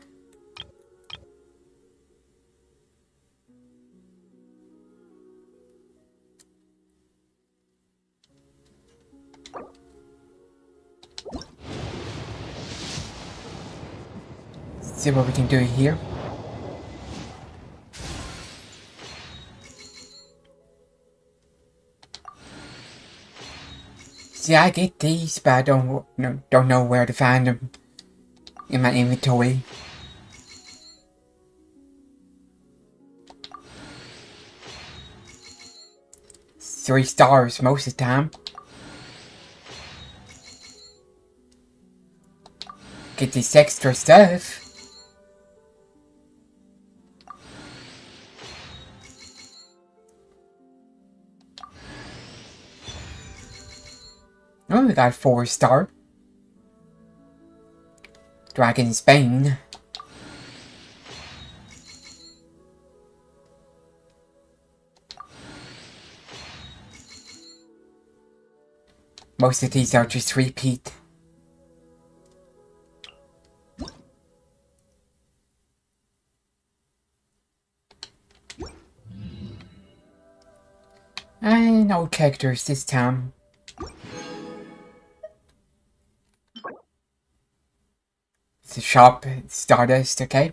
Let's see what we can do here. See, I get these, but I don't know where to find them in my inventory. Three stars most of the time. Get this extra stuff. Oh, we got 4-star. Dragon's Bane. Most of these are just repeat. And no characters this time. It's a shop, Stardust, okay?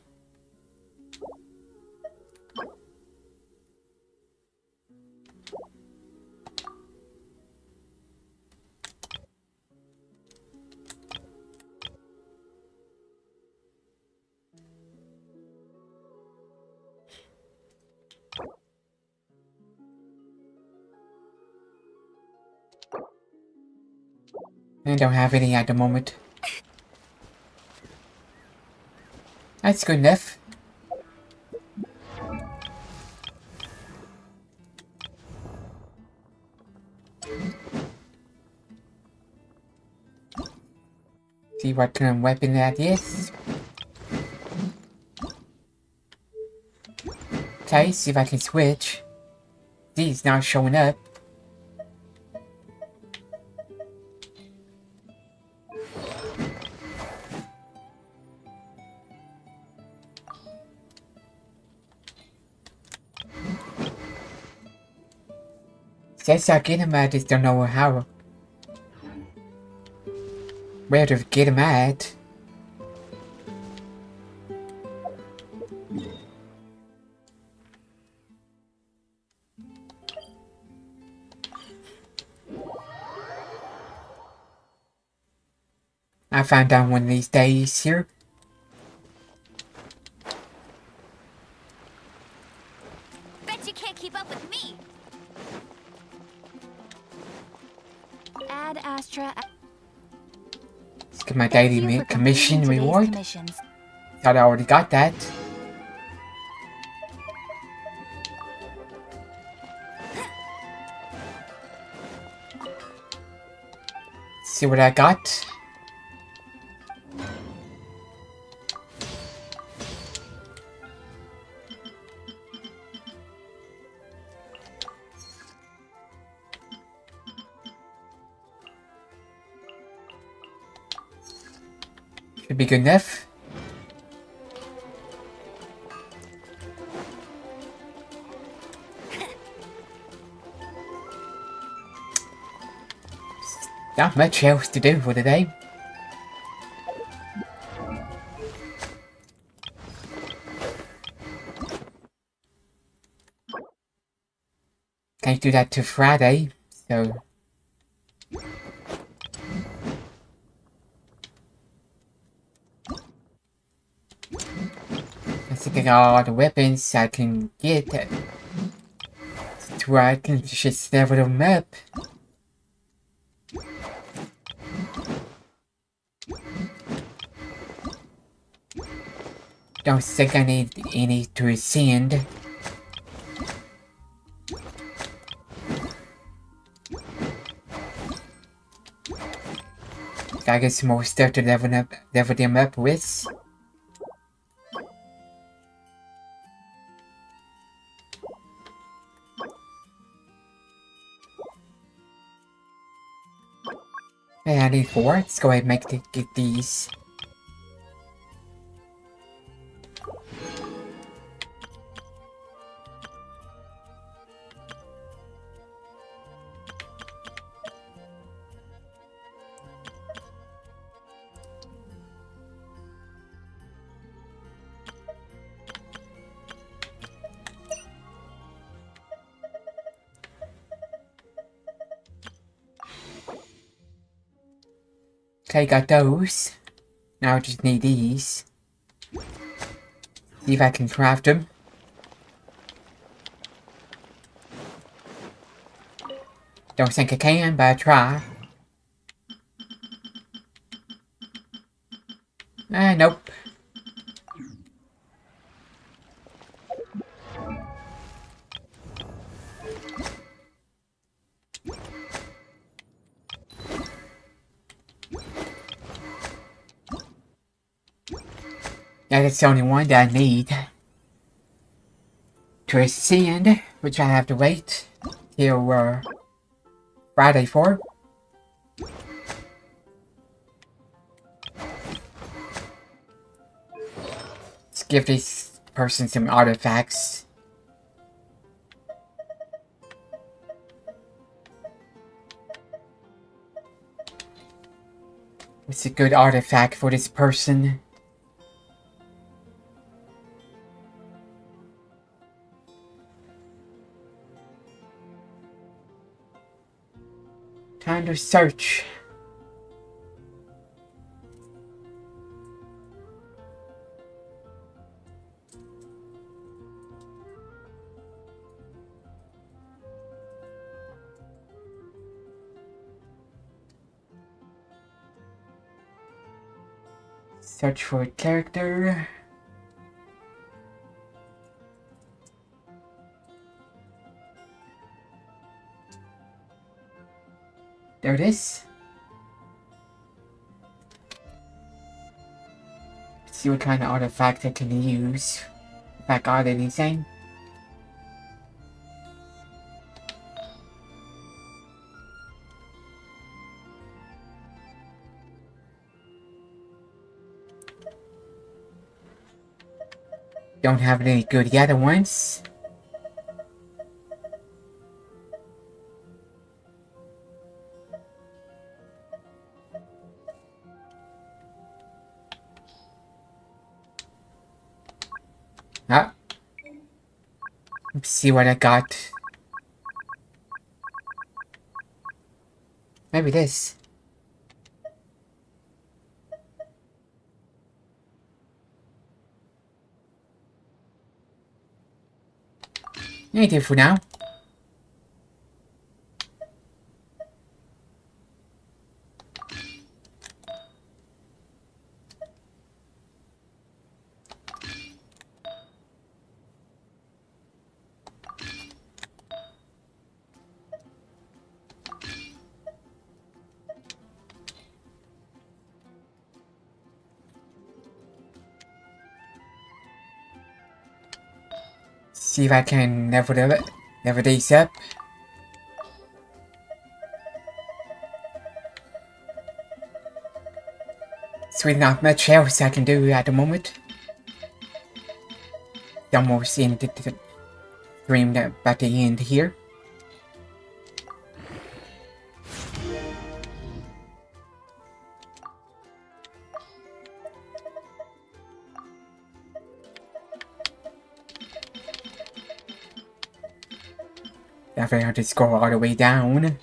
I don't have any at the moment. That's good enough. See what kind of weapon that is. Okay, see if I can switch. These not showing up. Yes, I get him, I just don't know how. Where to get him at. I found out one of these days here. Bet you can't keep up with me. Ad Astra. Let's get my daily commission reward. Thought I already got that. See what I got. Should be good enough. Not much else to do for today. Can't do that till Friday, so... Let's get all the weapons I can get to where I can just level them up. Don't think I need any to ascend. Gotta get some more stuff to level them up with. Hey, I need 4. Let's go ahead and get these. Okay, got those. Now I just need these. See if I can craft them. Don't think I can, but I'll try. Nope. Yeah, that's the only one that I need to ascend, which I have to wait till Friday for. Let's give this person some artifacts. What's a good artifact for this person? Time to search. Search for a character. There it is. Let's see what kind of artifact I can use. If I got anything. Don't have any good yet at once. see what I got. Maybe this. Ain't here for now. See if I can level these up. Sweet, not much else I can do at the moment. Almost in the stream at the end here. Definitely have to scroll all the way down.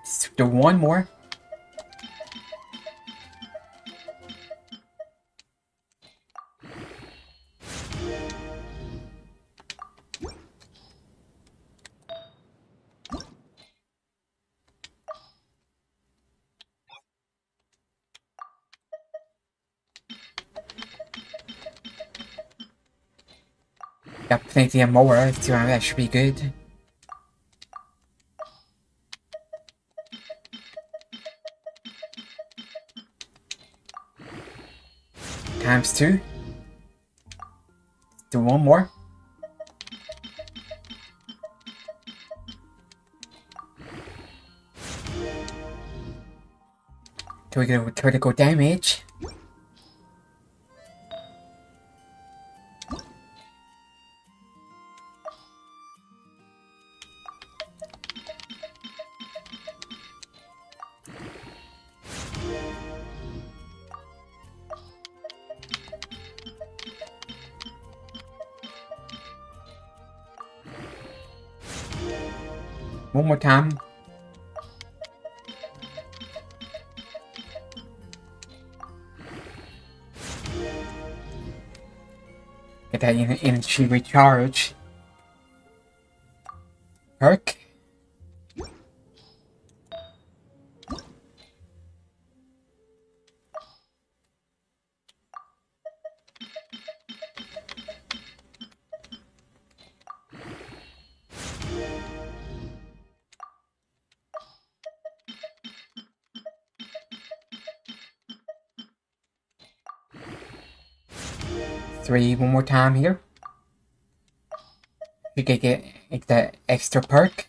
Just do one more. Got plenty of more, so that should be good. Times 2. Do one more. Do we get critical damage? One more time. Get that energy recharge. Perk. One more time here. You can get the extra perk.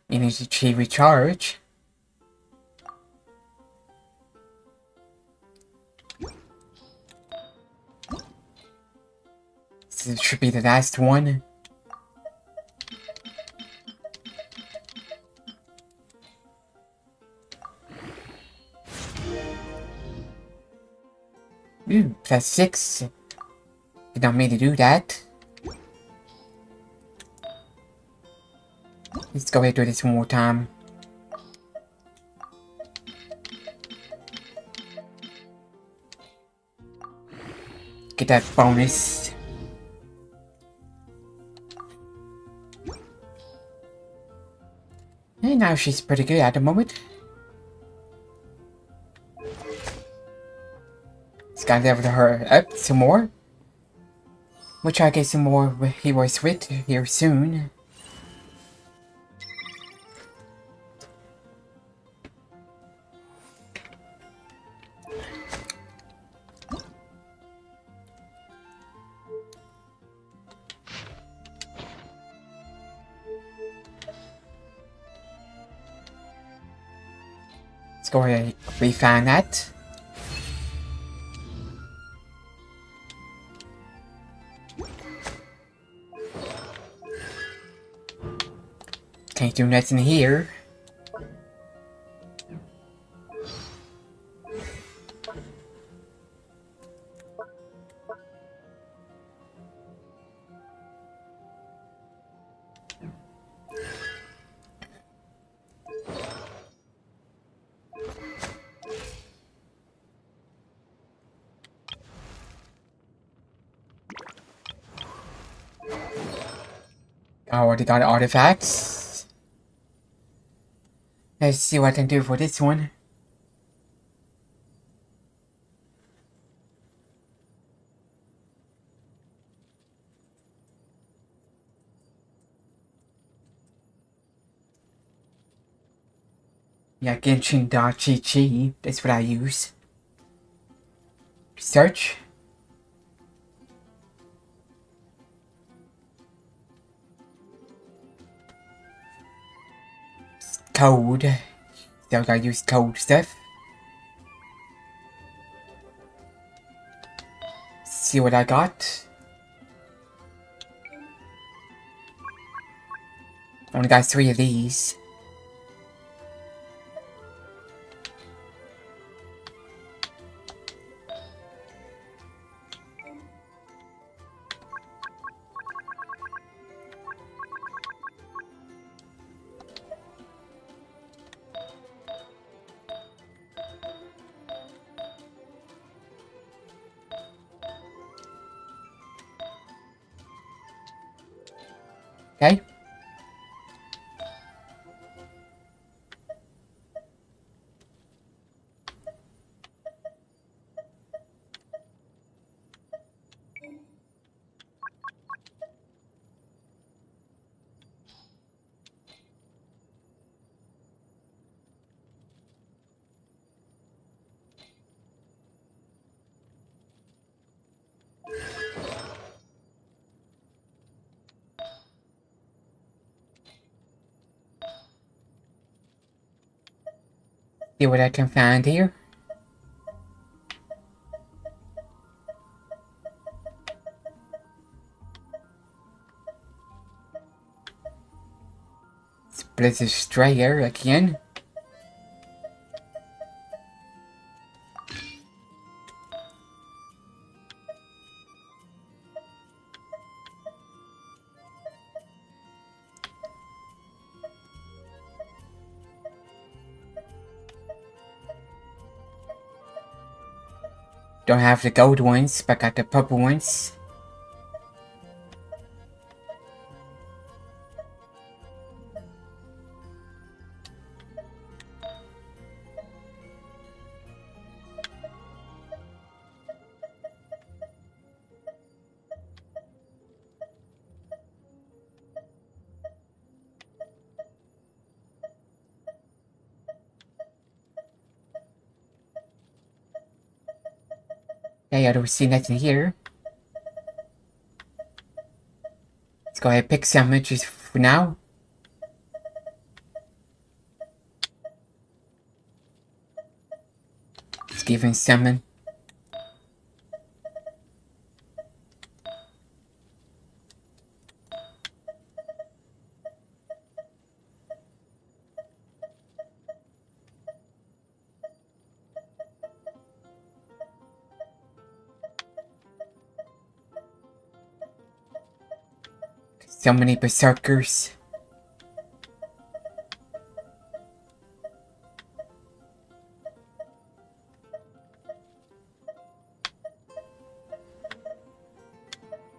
Energy recharge. This should be the last one. Ooh, plus 6. Did not mean to do that. Let's go ahead and do this one more time. Get that bonus. And now she's pretty good at the moment. Gotta level her up some more. We'll try to get some more heroes with here soon. Let's go ahead and refine that. Can't do nothing here. I already got artifacts. Let's see what I can do for this one. Yeah, Genshin.gg, that's what I use. Search. Code. So I gotta use code stuff. See what I got. Only got 3 of these. Okay. See what I can find here. Blizzard Strayer again. Don't have the gold ones, but got the purple ones. Okay, I don't see nothing here. Let's go ahead and pick some images for now. Let's give him summon. So many berserkers.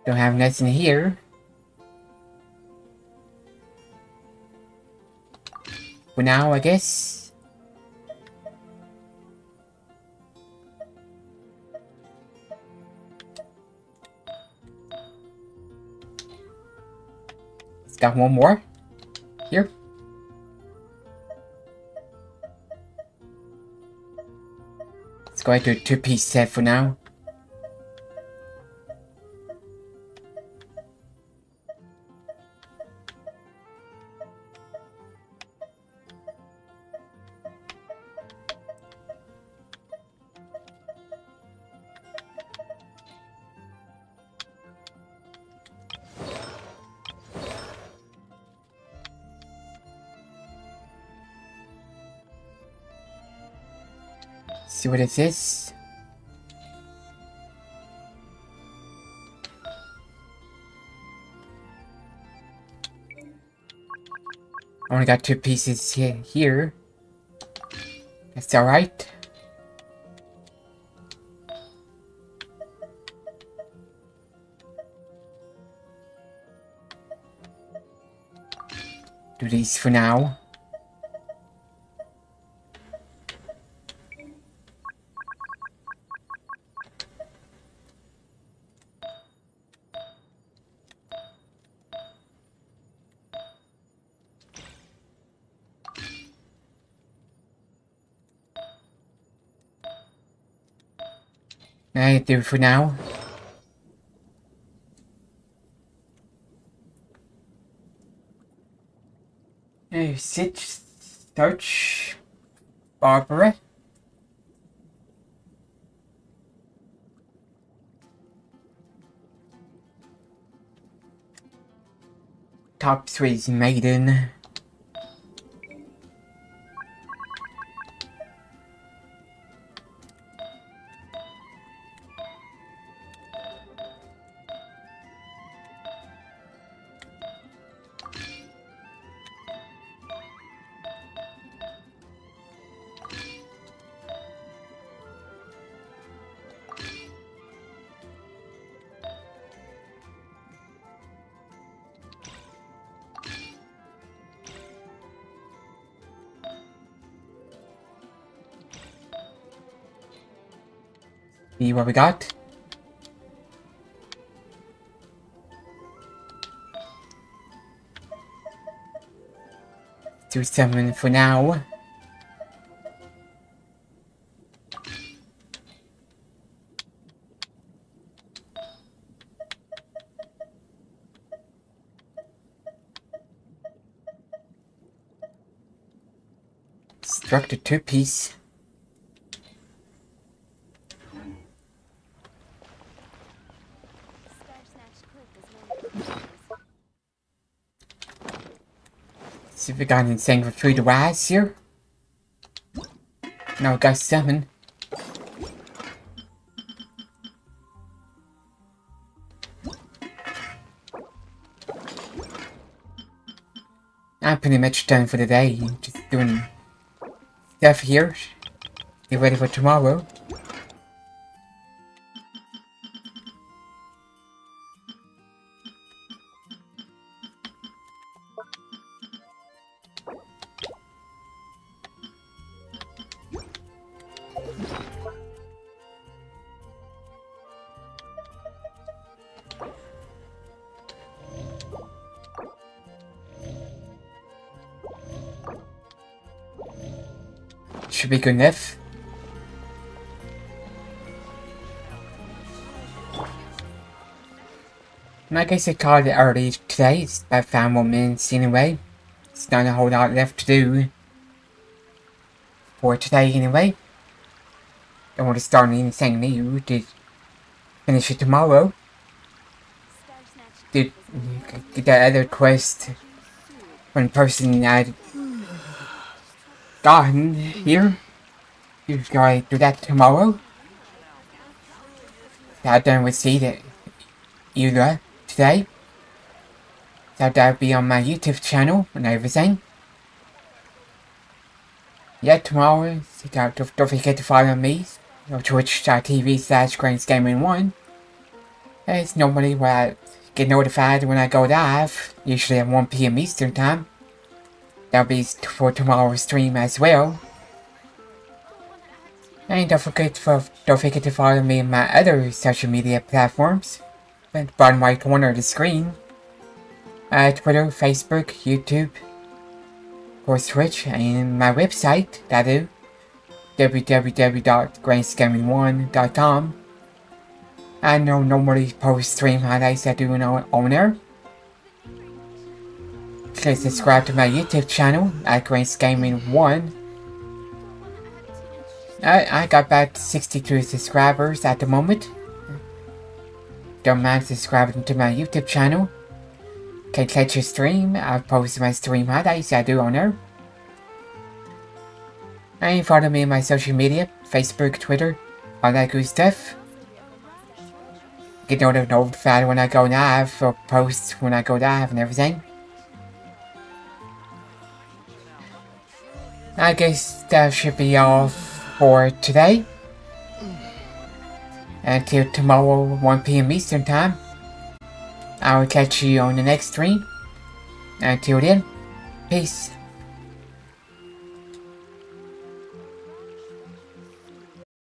Don't have nothing here. For now, I guess. Got one more here. Let's go ahead to a 2-piece set for now. See what it is. I only got 2 pieces here. That's alright. do these for now. I do for now. Search Barbara. Top Sweet Maiden. See what we got. Do something for now. Struck the two-piece. See if we got anything for food wise here. No, we got 7. I'm pretty much done for the day. Just doing stuff here. Get ready for tomorrow. Should be good enough. I guess I called it early today. It's about 5 more minutes anyway. It's not a whole lot left to do for today anyway. Don't want to start anything new to finish it tomorrow. Did get that other quest from the person I'd gotten here. You gotta do that tomorrow. I done with the Eula today. So that'll be on my YouTube channel and everything. Yeah, tomorrow, don't forget to follow me on twitch.tv/GrainsGaming1. It's normally where I get notified when I go live, usually at 1 PM Eastern time. That'll be for tomorrow's stream as well. And don't forget to follow me on my other social media platforms. At the bottom right corner of the screen. Twitter, Facebook, YouTube, of course Twitch, and my website, that is www.grainsgaming1.com. I normally post stream highlights I do on there. Please subscribe to my YouTube channel at GrainsGaming1. I got about 62 subscribers at the moment. Don't mind subscribing to my YouTube channel. Can catch your stream. I'll post my stream highlights I do on there. And follow me on my social media, Facebook, Twitter, all that good stuff. Get notified when I go live, or post when I go live and everything. I guess that should be all for today. Until tomorrow, 1 PM Eastern time. I will catch you on the next stream. Until then, Peace.